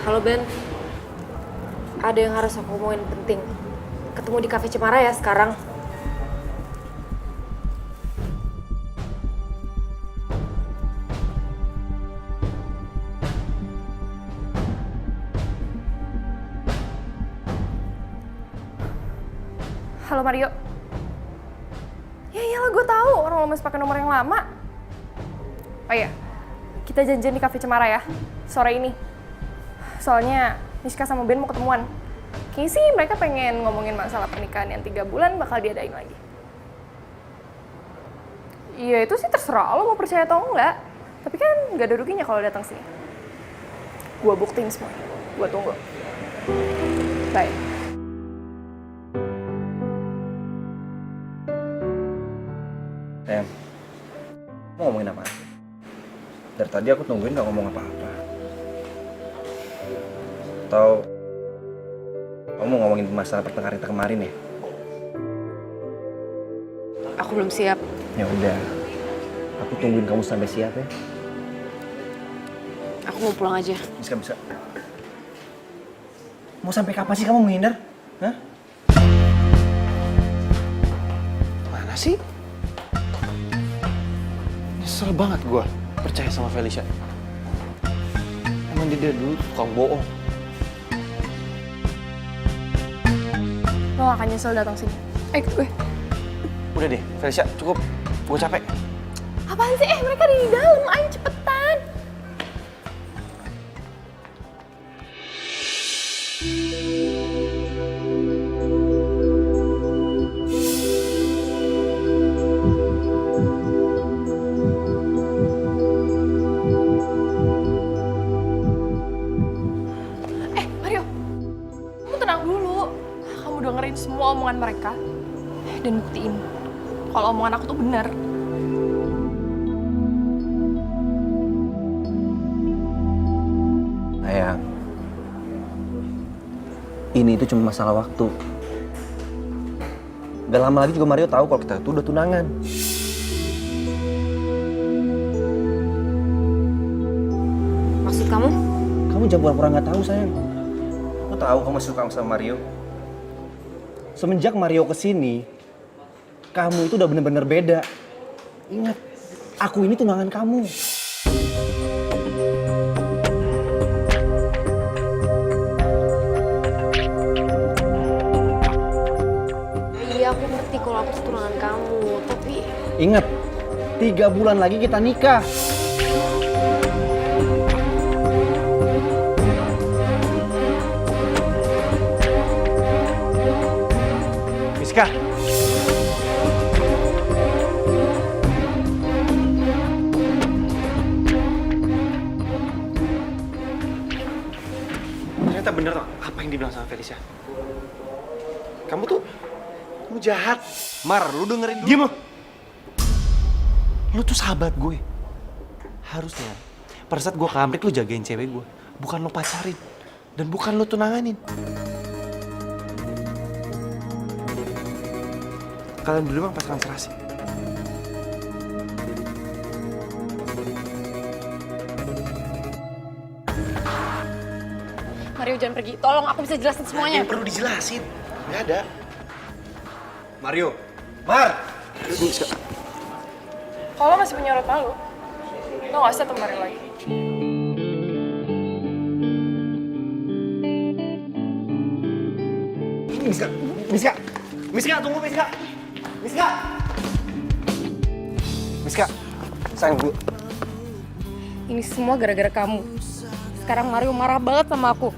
Halo Ben, ada yang harus aku omongin penting. Ketemu di Cafe Cemara ya sekarang. Halo Mario. Ya iyalah gue tahu orang lo masih pakai nomor yang lama. Oh iya, kita janjian di Cafe Cemara ya, sore ini. Soalnya Miska sama Ben mau ketemuan. Kayaknya sih mereka pengen ngomongin masalah pernikahan yang 3 bulan bakal diadain lagi. Iya itu sih terserah lo mau percaya atau enggak. Tapi kan gak ada ruginya kalau datang sini. Gua buktiin semua. Gua tunggu. Bye. Mau ngomongin apa? Dari tadi aku tungguin gak ngomong apa-apa. Atau kamu ngomongin masalah pertengkaran kita kemarin ya? Aku belum siap. Ya udah, aku tungguin kamu sampai siap ya. Aku mau pulang aja. Bisa. Mau sampai kapan sih kamu menghindar? Hah? Mana sih? Nyesel banget gue percaya sama Felicia. Emang dia dulu tukang bohong. Lo gak akan nyesel datang sini. Ikut gue. Udah deh, Felicia, cukup. Gue capek. Apaan sih? Mereka ada di dalam. Ayo cepetan. Mario. Kamu tenang dulu. Kamu dengerin semua omongan mereka. Dan buktiin kalau omongan aku tuh benar. Sayang, ini itu cuma masalah waktu. Gak lama lagi juga Mario tahu kalau kita itu udah tunangan. Maksud kamu? Kamu jangan pura-pura nggak tahu sayang. Aku tahu kamu masih suka sama Mario. Semenjak Mario kesini, kamu itu udah bener-bener beda. Ingat, aku ini tunangan kamu. Iya, aku ngerti kalau aku tuh tunangan kamu, tapi Ingat, 3 bulan lagi kita nikah. Miska. Ternyata bener apa yang dibilang sama Felicia. Kamu jahat. Mar, lu dengerin dulu. Diam lo. Lu tuh sahabat gue. Harusnya pada saat gue ke Amrik lu jagain cewek gue, bukan lu pacarin dan bukan lu tunanganin. Kalian berdua emang pasangan serasi. Mario jangan pergi, tolong aku bisa jelasin semuanya. Yang perlu dijelasin. Nggak ada. Mario. Mar! Kalau masih punya rot malu, lo gak usah temparin lagi. Miska! Miska! Miska, tunggu Miska! Miska! Miska, sayang dulu. Ini semua gara-gara kamu. Sekarang Mario marah banget sama aku.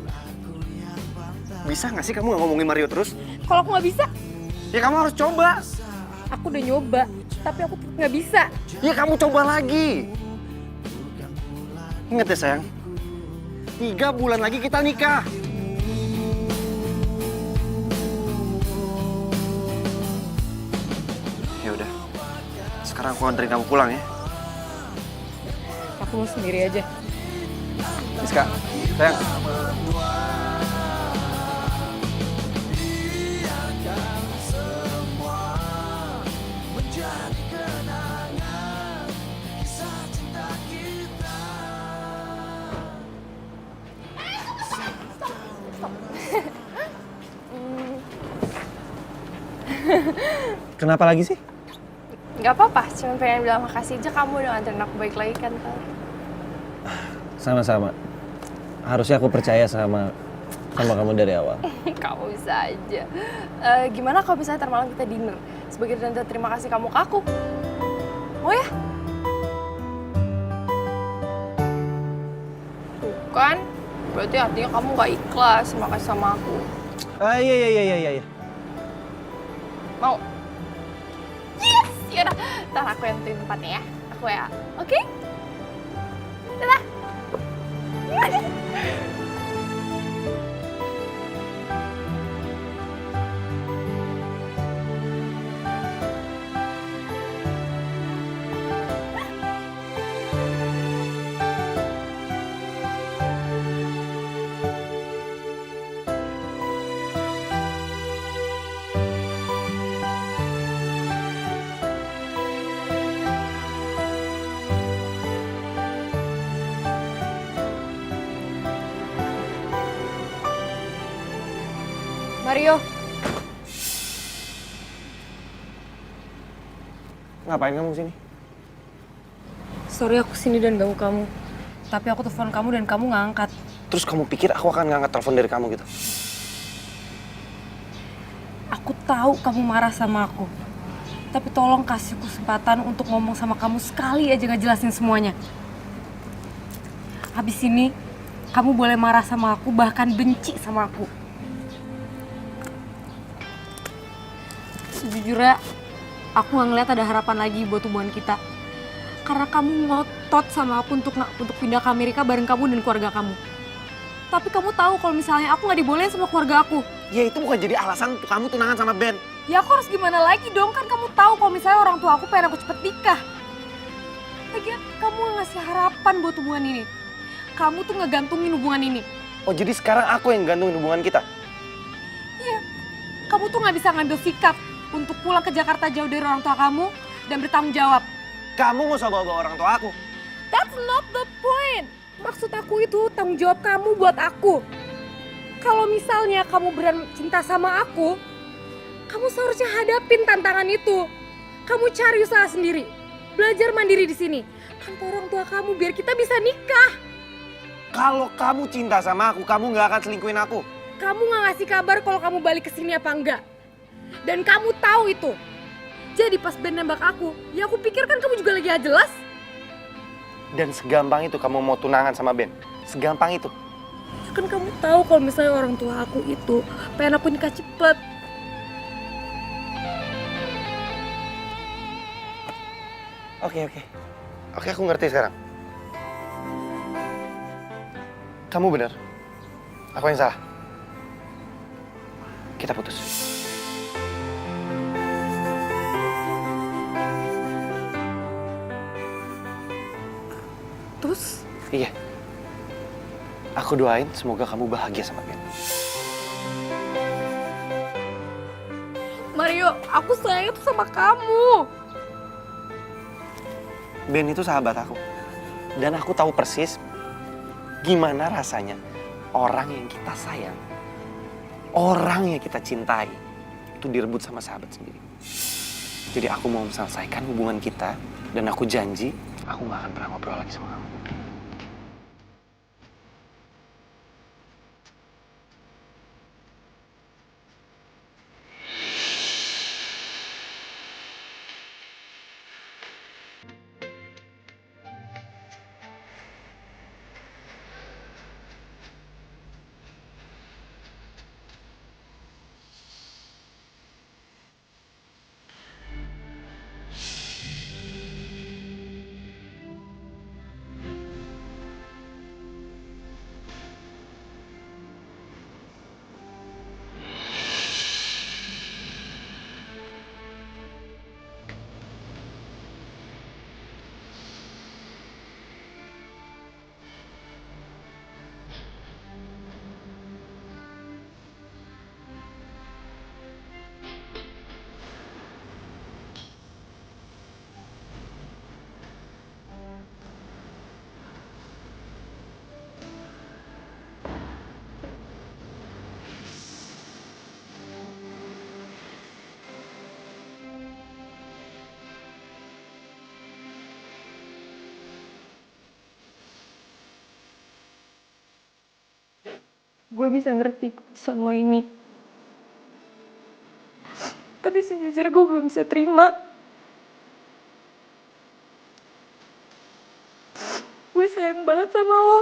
Bisa nggak sih kamu nggak ngomongin Mario terus? Kalau aku nggak bisa, Ya kamu harus coba. aku udah nyoba, tapi aku tetap nggak bisa. Ya kamu coba lagi. Ingat ya sayang, 3 bulan lagi kita nikah. Ya udah, sekarang aku anterin kamu pulang ya. Aku mau sendiri aja. Miska, sayang. Kenapa lagi sih? Gak apa-apa, cuma pengen bilang makasih aja kamu udah nganterin aku baik lagi kan, Tal. Sama-sama. Harusnya aku percaya sama kamu dari awal. Kamu bisa aja. Gimana kalau misalnya ntar malam kita dinner? Sebagai tanda terima kasih kamu ke aku. Mau ya? Bukan. Berarti artinya kamu gak ikhlas makasih sama aku. Iya. Mau? Yes! Yaudah, ntar aku yang tentuin tempatnya ya. Aku ya. Oke? Dadah! Mario, Ngapain kamu sini? sorry aku sini dan ganggu kamu. Tapi aku telepon kamu dan kamu nggak angkat. Terus kamu pikir aku akan ngangkat telepon dari kamu gitu? Aku tahu kamu marah sama aku. Tapi tolong kasih kesempatan untuk ngomong sama kamu sekali aja ngejelasin semuanya. Habis ini, kamu boleh marah sama aku, bahkan benci sama aku. Sejujurnya, aku nggak ngeliat ada harapan lagi buat hubungan kita. Karena kamu ngotot sama aku untuk pindah ke Amerika bareng kamu dan keluarga kamu. Tapi kamu tahu kalau misalnya aku nggak dibolehin sama keluarga aku. Ya itu bukan jadi alasan untuk kamu tunangan sama Ben. Ya aku harus gimana lagi dong, kan kamu tahu kalau misalnya orang tua aku pengen aku cepet nikah. Lagian kamu nggak ngasih harapan buat hubungan ini. Kamu tuh ngegantungin hubungan ini. Oh jadi sekarang aku yang gantungin hubungan kita? Iya, kamu tuh nggak bisa ngambil sikap untuk pulang ke Jakarta jauh dari orang tua kamu dan bertanggung jawab. Kamu nggak usah bawa-bawa orang tua aku. That's not the point. Maksud aku itu tanggung jawab kamu buat aku. Kalau misalnya kamu beneran cinta sama aku, kamu seharusnya hadapin tantangan itu. Kamu cari usaha sendiri, belajar mandiri di sini tanpa orang tua kamu biar kita bisa nikah. Kalau kamu cinta sama aku, kamu nggak akan selingkuhin aku. Kamu nggak ngasih kabar kalau kamu balik ke sini apa enggak. Dan kamu tahu itu. Jadi pas Ben nembak aku, ya aku pikir kan kamu juga lagi gak jelas. Dan segampang itu kamu mau tunangan sama Ben? Segampang itu? Ya kan kamu tahu kalau misalnya orang tua aku itu pengen aku nikah cepet. Oke, aku ngerti sekarang. Kamu benar. Aku yang salah. Kita putus. putus? Iya. Aku doain semoga kamu bahagia sama Ben. Mario, aku sayang tuh sama kamu. Ben itu sahabat aku. Dan aku tahu persis gimana rasanya orang yang kita sayang, orang yang kita cintai, itu direbut sama sahabat sendiri. Jadi aku mau menyelesaikan hubungan kita, dan aku janji aku gak akan pernah ngobrol lagi sama kamu. Gue bisa ngerti keputusan lo ini. Tapi sejujurnya gue belum bisa terima. Gue sayang banget sama lo.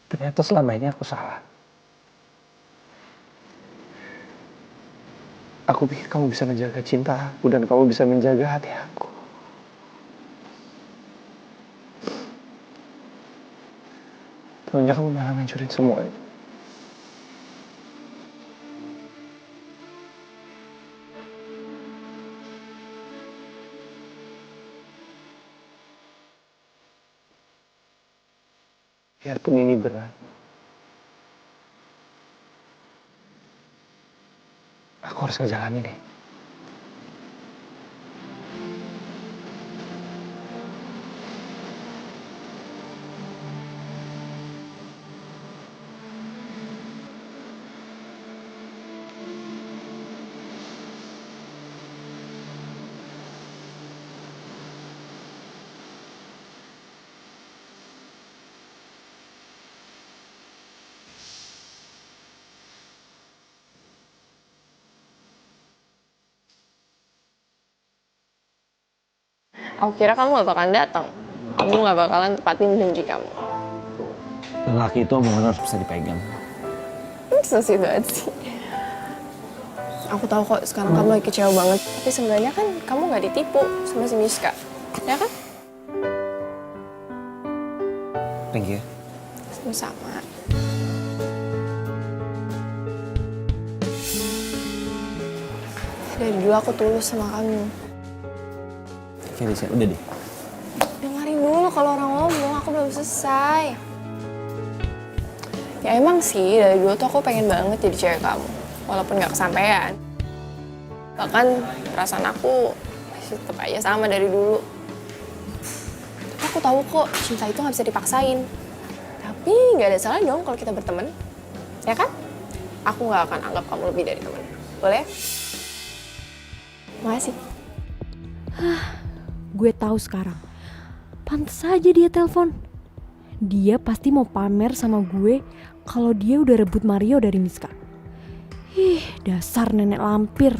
Ternyata selama ini aku salah. Aku pikir kamu bisa menjaga cinta aku dan kamu bisa menjaga hati aku. Taunya kamu malah ngancurin semua itu. Biarpun ini berat, aku harus ngejalanin ini. Aku kira kamu gak bakalan datang. Kamu gak bakalan tepatin janji kamu. Lelaki itu omongan harus bisa dipegang. So sweet banget sih. Aku tahu kok sekarang kamu lagi kecewa banget. Tapi sebenarnya kan kamu gak ditipu sama si Miska. Ya kan? Thank you. Sama-sama. Dari dulu aku tulus sama kamu. Felicia, udah deh. Dengerin dulu kalau orang ngomong, aku belum selesai. Ya emang sih, dari dulu tuh aku pengen banget jadi cewek kamu. Walaupun gak kesampaian. Bahkan perasaan aku masih tetap aja sama dari dulu. Tapi aku tahu kok, cinta itu gak bisa dipaksain. Tapi gak ada salah dong kalau kita berteman. Ya kan? aku nggak akan anggap kamu lebih dari teman. Boleh? Makasih. Gue tahu sekarang. Pantes aja dia telepon. Dia pasti mau pamer sama gue kalau dia udah rebut Mario dari Miska. Ih, dasar nenek lampir.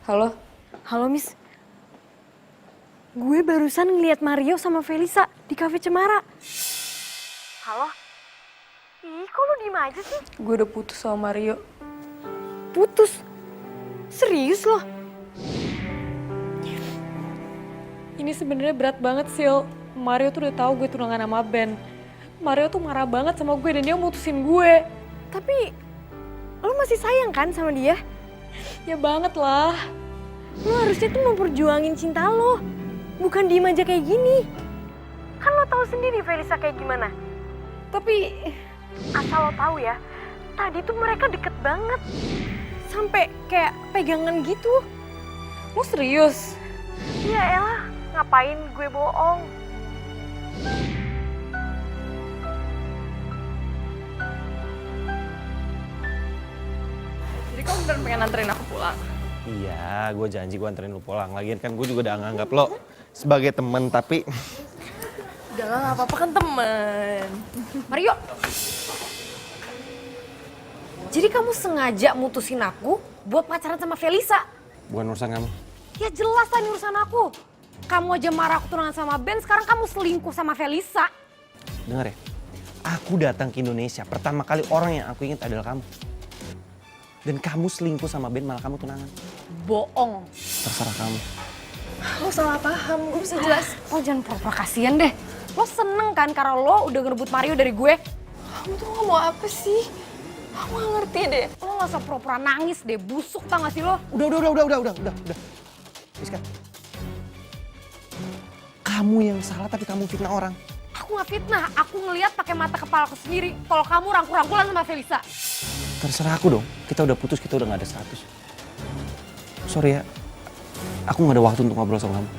Halo? Halo, Miss. Gue barusan ngeliat Mario sama Felisa di Cafe Cemara. Halo? Ih, kok lu diem aja sih? Gue udah putus sama Mario. Putus? Serius loh? Ini sebenarnya berat banget, Sil. Mario tuh udah tahu gue tunangan sama Ben. Mario tuh marah banget sama gue dan dia mutusin gue. Tapi, lo masih sayang kan sama dia? Ya banget lah. Lo harusnya tuh memperjuangin cinta lo. Bukan diem aja kayak gini. Kan lo tahu sendiri Felisa kayak gimana. Tapi Asal lo tahu ya, tadi tuh mereka deket banget. Sampai kayak pegangan gitu. lo serius? Iya elah, ngapain gue bohong? Jadi kamu beneran pengen anterin aku pulang? Iya, gue janji gue anterin lu pulang. Lagian kan gue juga udah nganggap lo sebagai temen, tapi Udah lah, gak apa-apa kan temen. Mario! Jadi kamu sengaja mutusin aku buat pacaran sama Felisa? bukan urusan kamu. Ya jelas lah ini urusan aku. Kamu aja marah aku tunangan sama Ben, sekarang kamu selingkuh sama Felisa. Dengar ya, aku datang ke Indonesia, pertama kali orang yang aku ingat adalah kamu. Dan kamu selingkuh sama Ben, malah kamu tunangan. Bohong. Terserah kamu. Lo salah paham, gue bisa jelas. Lo jangan pura-pura kasihan deh. Lo seneng kan karena lo udah ngerebut Mario dari gue? Kamu tuh ngomong apa sih? Aku gak ngerti deh. Lo gak usah pura-pura nangis deh, busuk tau gak sih lo? Udah. Rizka. Kamu yang salah tapi kamu fitnah orang. Aku gak fitnah, aku ngeliat pakai mata kepala aku sendiri. Kalau kamu rangkul-rangkulan sama Felisa. Terserah aku dong, kita udah putus, kita udah gak ada status. Sorry ya, aku gak ada waktu untuk ngobrol sama kamu.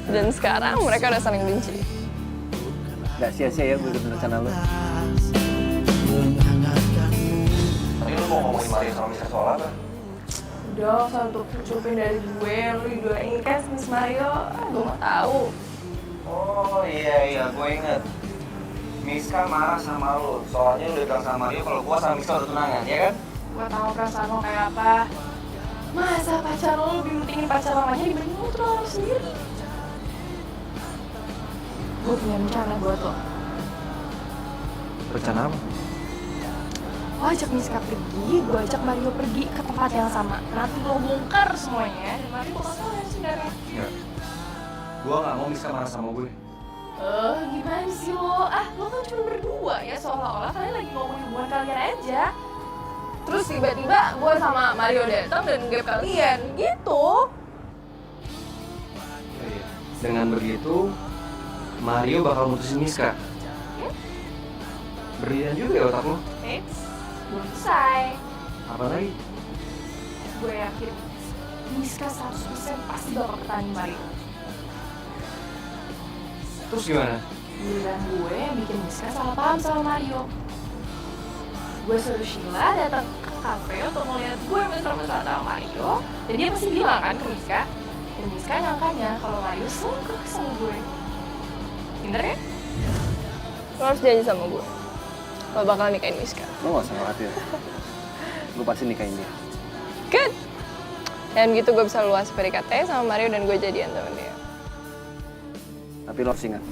Dan sekarang mereka udah saling benci. Gak sia-sia ya gue ikutin rencana lo. Tadi lo mau ngomongin Mario sama Miska soal apa? Udah, usah untuk cupin dari gue, lo didoain kan Miss Mario. Gue gak tahu. Oh iya, gue inget. Miska marah sama lo, soalnya lo udah bilang sama Mario kalau gue sama Miska udah tunangan, ya kan? Gue tahu perasaan lo kayak apa. Masa pacar lo lebih pentingin pacar lamanya dibanding lo tunangan lo sendiri? Gue punya rencana buat lo. Rencana apa? Lo ajak Miska pergi, gue ajak Mario pergi ke tempat yang sama. Nanti lo bongkar semuanya, dan Mario bakal tahu yang sebenarnya. Enggak. Gue gak mau Miska marah sama gue. Gimana sih lo? Lo kan cuma berdua ya, seolah-olah kalian lagi ngomongin hubungan kalian aja. Terus tiba-tiba gue sama Mario datang dan gap kalian, gitu. Iya. Dengan begitu, Mario bakal mutusin Miska. Berlian juga ya otak lo. Belum selesai. Apa lagi? Gue yakin Miska 100% pasti bakal pertanding Mario. Terus gimana? Giliran gue yang bikin Miska salah paham sama Mario. Gue suruh Sheila datang ke kafe untuk ngeliat gue mesra-mesra sama Mario. Dan dia pasti bilang kan ke Miska. Dan Miska nyangkanya kalau Mario selingkuh sama gue. Bener ya? Lo harus janji sama gue. Lo bakal nikahin Miska. Lo gak usah khawatir. Gue pasti nikahin dia. Good. Dan gitu gue bisa luas PDKT sama Mario dan gue jadian sama dia. Tapi lo harus ingat,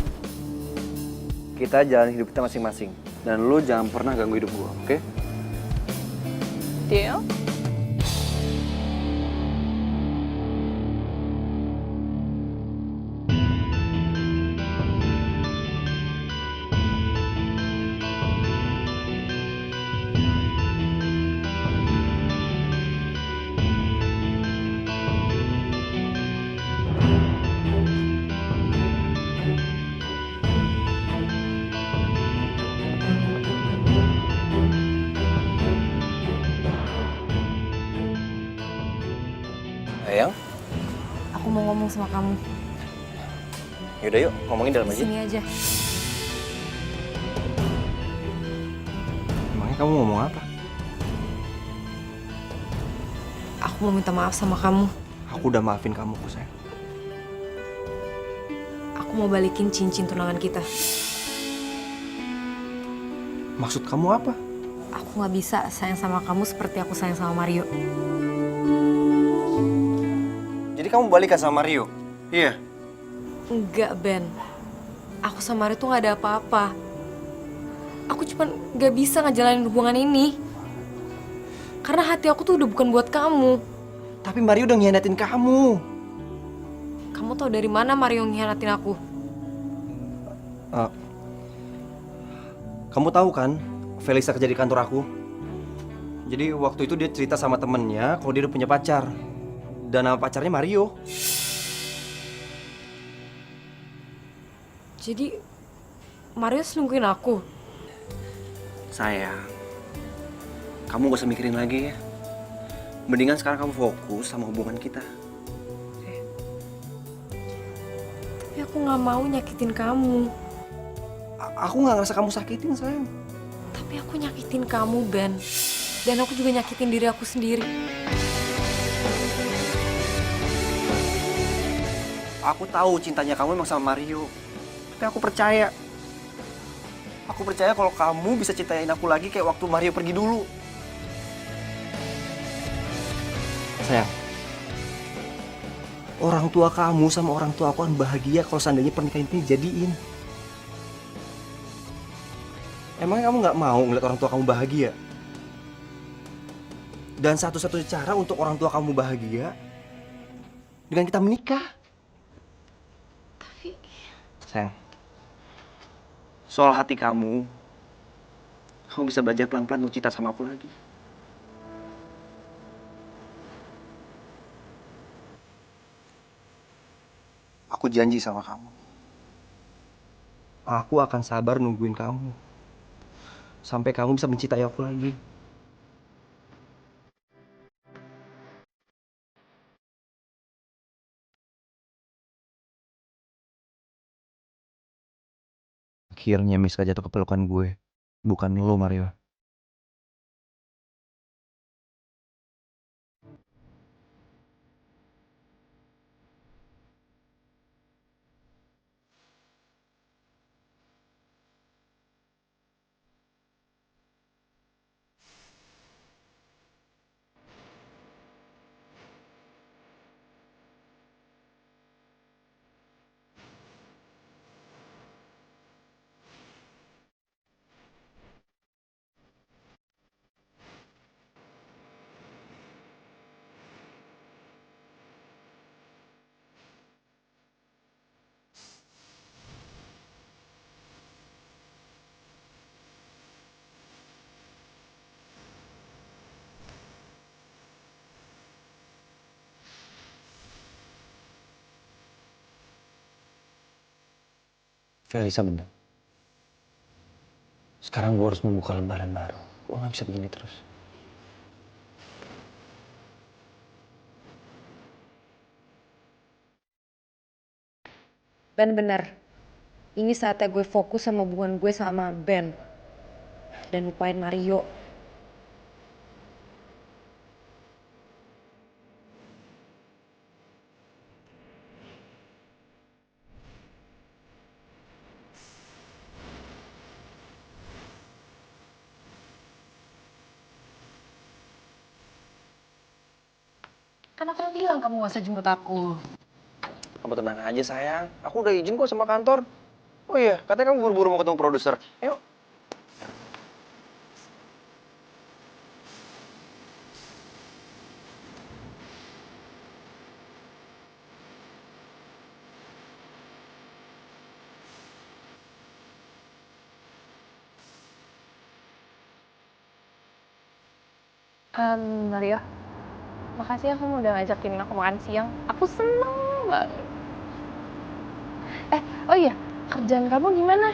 kita jalan hidup kita masing-masing. Dan lo jangan pernah ganggu hidup gue, oke? Deal? Sayang, Aku mau ngomong sama kamu. yaudah yuk ngomongin dalam aja. Sini aja. Emangnya kamu ngomong apa? Aku mau minta maaf sama kamu. Aku udah maafin kamu kok sayang. Aku mau balikin cincin tunangan kita. Maksud kamu apa? Aku nggak bisa sayang sama kamu seperti aku sayang sama Mario. Jadi kamu balikan sama Mario? Iya. Enggak, Ben. Aku sama Mario tuh nggak ada apa-apa. Aku cuma nggak bisa ngejalanin hubungan ini. Karena hati aku tuh udah bukan buat kamu. Tapi Mario udah ngianatin kamu. Kamu tahu dari mana Mario ngianatin aku? Kamu tahu kan, Felisa kerja di kantor aku. Jadi waktu itu dia cerita sama temennya kalau dia udah punya pacar. Dan nama pacarnya Mario. Jadi Mario selingkuhin aku. Sayang, kamu gak usah mikirin lagi ya. Mendingan sekarang kamu fokus sama hubungan kita. Tapi aku nggak mau nyakitin kamu. Aku nggak ngerasa kamu sakitin sayang. Tapi aku nyakitin kamu, Ben. Dan aku juga nyakitin diri aku sendiri. Aku tahu cintanya kamu emang sama Mario. Tapi aku percaya. Aku percaya kalau kamu bisa cintain aku lagi kayak waktu Mario pergi dulu. Sayang, orang tua kamu sama orang tua aku akan bahagia kalau seandainya pernikahan ini jadiin. Emangnya kamu nggak mau ngeliat orang tua kamu bahagia? Dan satu-satunya cara untuk orang tua kamu bahagia dengan kita menikah. Tapi Sayang, soal hati kamu bisa belajar pelan-pelan untuk cinta sama aku lagi. Aku janji sama kamu. Aku akan sabar nungguin kamu sampai kamu bisa mencintai aku lagi. Akhirnya Miska jatuh ke pelukan gue, bukan lo Mario. Felisa bener. Sekarang gue harus membuka lembaran baru. Gue gak bisa begini terus. Ben bener, ini saatnya gue fokus sama hubungan gue sama Ben. Dan lupain Mario. Kan aku bilang kamu gak usah jemput aku. Kamu tenang aja sayang. Aku udah izin kok sama kantor. Oh iya, katanya kamu buru-buru mau ketemu produser. Ayo. Mario, makasih ya kamu udah ngajakin aku makan siang. Aku seneng banget. Oh iya, kerjaan kamu gimana?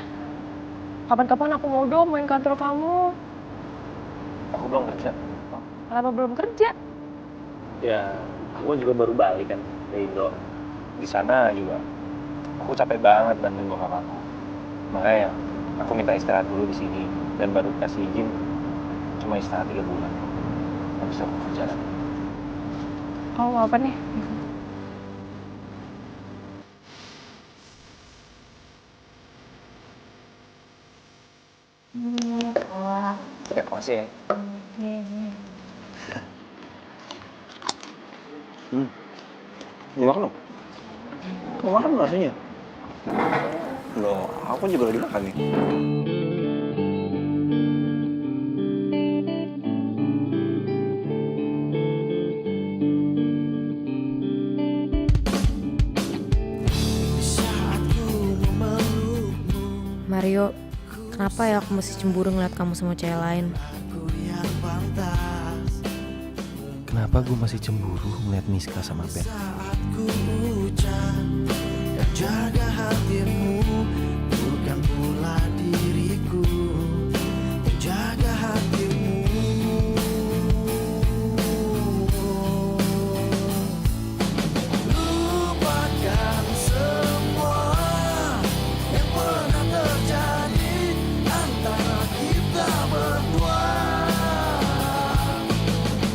Kapan-kapan aku mau dong main kantor kamu. Aku belum kerja. Kenapa belum kerja? Ya, Aku juga baru balik kan dari Indo. Di sana juga aku capek banget bantuin bokap aku. Makanya aku minta istirahat dulu di sini dan baru kasih izin cuma istirahat 3 bulan. Habis aku kerja lagi. Oh, mau apa nih? Ya, makasih ya. Mau makan dong? Mau makan rasanya? Loh, aku juga lagi makan nih. Mario, kenapa ya aku mesti cemburu ngeliat kamu sama cewek lain? Kenapa gue masih cemburu ngeliat Miska sama Ben? Jaga hatimu, bukan pula diriku. Jaga hatimu. Lupakan semua yang pernah terjadi antara kita berdua.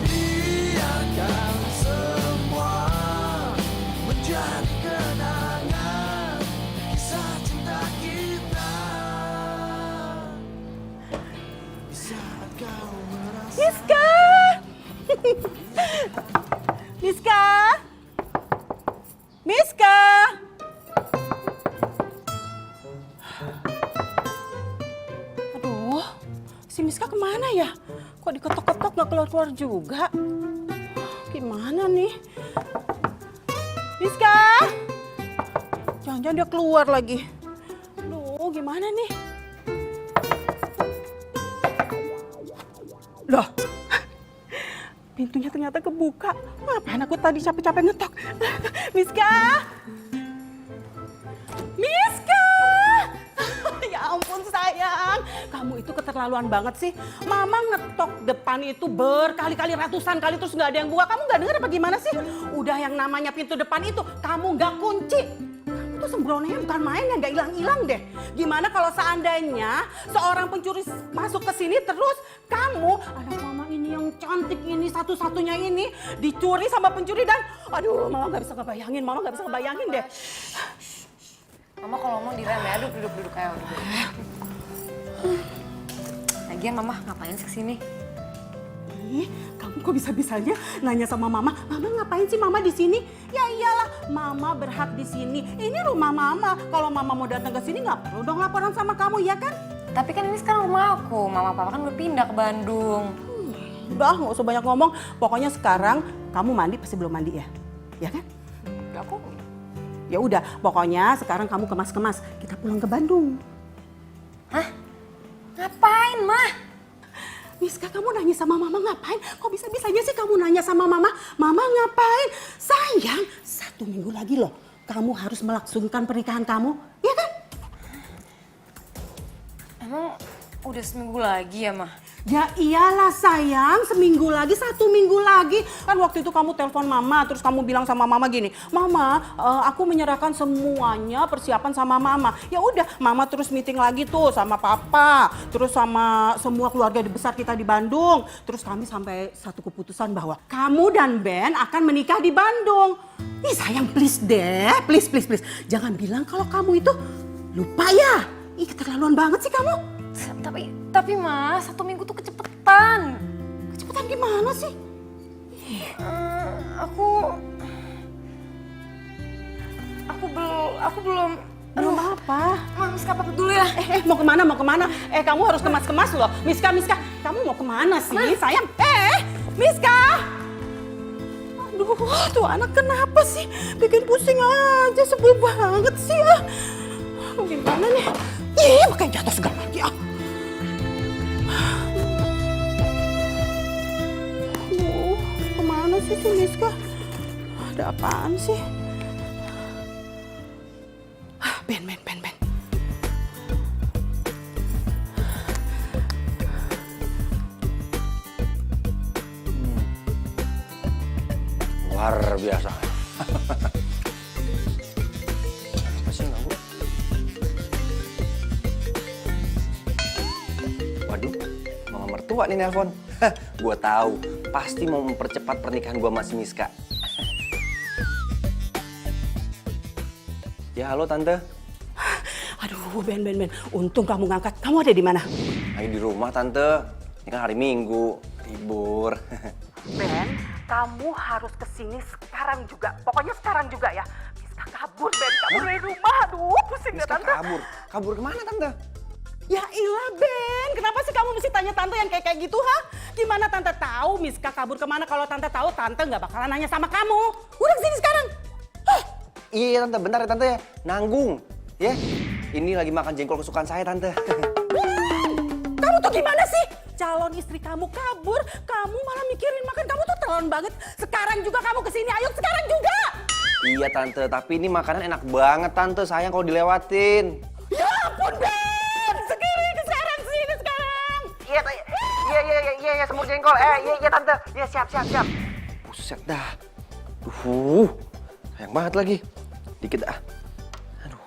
Biarkan semua menjadi kenangan kisah cinta kita. Saat kau merasa Miska! Miska! Miska! Aduh, si Miska kemana ya? Kok diketok-ketok gak keluar-keluar juga? Gimana nih? Miska! Jangan-jangan dia keluar lagi. Aduh, gimana nih? Loh, pintunya ternyata kebuka. Ngapain aku tadi capek-capek ngetok? Miska! Miska! Ya ampun sayang, kamu itu keterlaluan banget sih. Mama ngetok depan itu berkali-kali, ratusan kali terus nggak ada yang buka. Kamu nggak dengar apa gimana sih? Udah yang namanya pintu depan itu kamu nggak kunci. Kamu tuh sembrononya bukan main ya, nggak hilang-hilang deh. Gimana kalau seandainya seorang pencuri masuk ke sini terus kamu, anak mama ini yang cantik ini satu-satunya ini dicuri sama pencuri dan aduh mama nggak bisa ngebayangin deh. Mama kalau ngomong direm ya, duduk kayak udah. Lagian mama ngapain sih kesini? Ih, kamu kok bisa-bisanya nanya sama mama, mama ngapain sih mama di sini? Ya iyalah, mama berhak di sini. Ini rumah mama. Kalau mama mau datang ke sini nggak perlu dong laporan sama kamu, ya kan? Tapi kan ini sekarang rumah aku, mama papa kan udah pindah ke Bandung. Udah, nggak usah banyak ngomong. Pokoknya sekarang kamu mandi pasti belum mandi ya, ya kan? Udah aku. Ya udah, pokoknya sekarang kamu kemas-kemas. Kita pulang ke Bandung. Hah? Ngapain, mah? Miska, kamu nanya sama mama ngapain? Kok bisa-bisanya sih kamu nanya sama mama? Mama ngapain? Sayang, 1 minggu lagi loh. Kamu harus melangsungkan pernikahan kamu, ya kan? Emang udah seminggu lagi ya, mah? Ya iyalah sayang, seminggu lagi, 1 minggu lagi. Kan waktu itu kamu telepon mama, terus kamu bilang sama mama gini, Mama, aku menyerahkan semuanya persiapan sama mama. Ya udah, mama terus meeting lagi tuh sama papa, terus sama semua keluarga besar kita di Bandung. Terus kami sampai satu keputusan bahwa kamu dan Ben akan menikah di Bandung. Ih sayang, please deh, please. Jangan bilang kalau kamu itu lupa ya. Ih keterlaluan banget sih kamu. Tapi mas, 1 minggu tuh kecepetan. Kecepatan gimana sih? Aku belum. Belum apa? Miska pamit dulu ya. Mau kemana? Kamu harus kemas-kemas loh. Miska, kamu mau kemana sih? Sayang, Miska! Aduh, tuh anak kenapa sih? Bikin pusing aja, sebel banget sih ah. Gimana nih? Ih, makanya jatuh segala lagi ah. Aduh, kemana sih si Miska? Ada apaan sih? Ben. luar biasa. Apa sih ganggu? Waduh, mama mertua nih nelpon. Gua tahu, pasti mau mempercepat pernikahan gua sama si Miska. Ya halo tante. Aduh, Ben. Untung kamu ngangkat. Kamu ada di mana? Lagi di rumah tante. Ini kan hari Minggu, libur. Ben, kamu harus kesini sekarang juga. Pokoknya sekarang juga ya. Miska kabur, Ben. Kabur dari rumah. Aduh, pusing ya, Miska Tante. kabur. Kabur kemana tante? Ya ilah, Ben. Kenapa sih kamu mesti tanya Tante yang kayak gitu, ha? Gimana Tante tahu Miska kabur kemana? Kalau Tante tahu, Tante nggak bakalan nanya sama kamu. Udah kesini sekarang. Iya tante, bentar ya tante ya. Nanggung. Ya, ini lagi makan jengkol kesukaan saya tante. Kamu tuh gimana sih? Calon istri kamu kabur, kamu malah mikirin makan. Kamu tuh terlalu banget. Sekarang juga kamu kesini, ayo sekarang juga. Iya tante, tapi ini makanan enak banget tante. Sayang kalau dilewatin. Ya ampun, Ben. Sekarang sini sekarang. Iya, semur jengkol. Iya tante. Iya siap. Buset dah. Sayang banget lagi. Dikit ah. Aduh.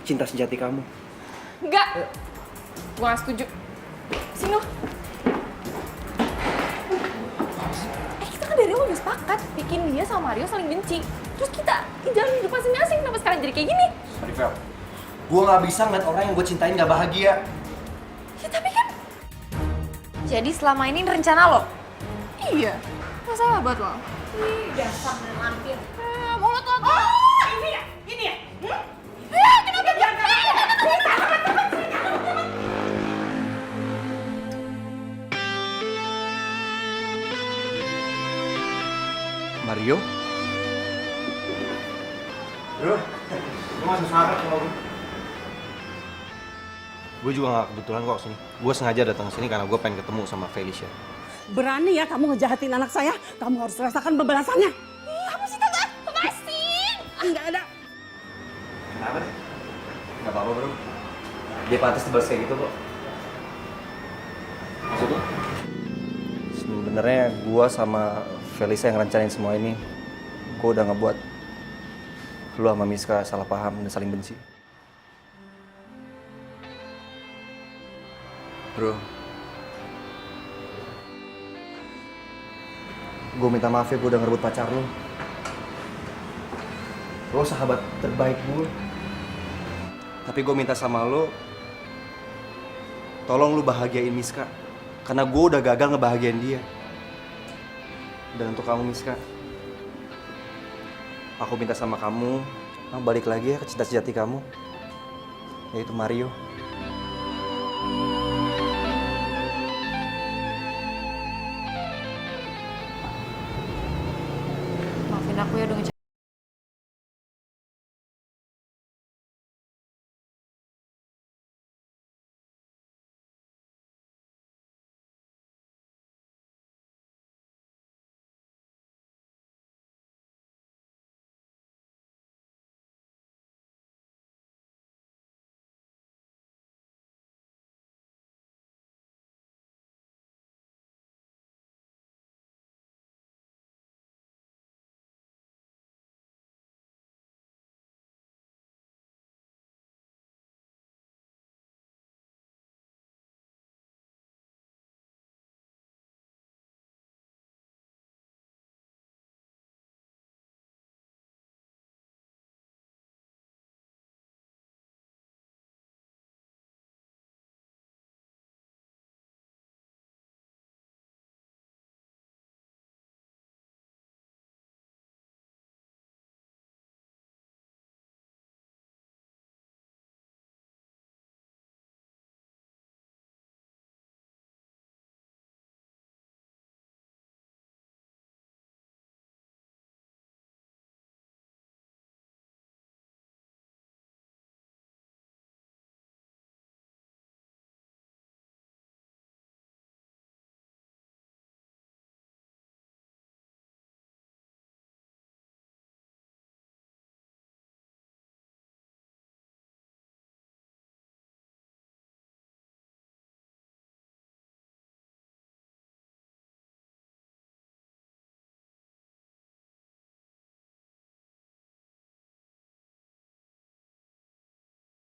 Cinta sejati kamu. Enggak. Gua gak setuju. Sini lu. Kita kan dari awal udah sepakat bikin dia sama Mario saling benci. Terus kita jalan hidup masing-masing. Kenapa sekarang jadi kayak gini? Rivel, gue gak bisa ngeliat orang yang gue cintain gak bahagia. Ya tapi kan... Jadi selama ini rencana lo? Iya. Masalah buat lo. Ih, dasar lampir. Mulut lo tuh. Oh, ini ya? Hmm? Kenapa? Lu masih sahabat sama gue. Gue juga gak kebetulan kok sini. Gue sengaja datang ke sini karena gue pengen ketemu sama Felicia. Berani ya kamu ngejahatin anak saya, kamu harus rasakan pembalasannya. Apa sih tante? Lepasin! Enggak ada. Kenapa deh? Gak apa-apa bro. Dia pantas dibalas kayak gitu kok. Maksudnya? Sebenarnya gue sama Felicia yang rencanain semua ini, gue udah ngebuat lu sama Miska salah paham dan saling benci. Bro, gue minta maaf ya gue udah ngerebut pacar lu. Lo sahabat terbaik gue. Tapi gue minta sama lo, tolong lu bahagiain Miska. Karena gue udah gagal ngebahagiain dia. Dan untuk kamu Miska, aku minta sama kamu balik lagi ya ke cinta sejati kamu, yaitu Mario. Maafin aku ya udah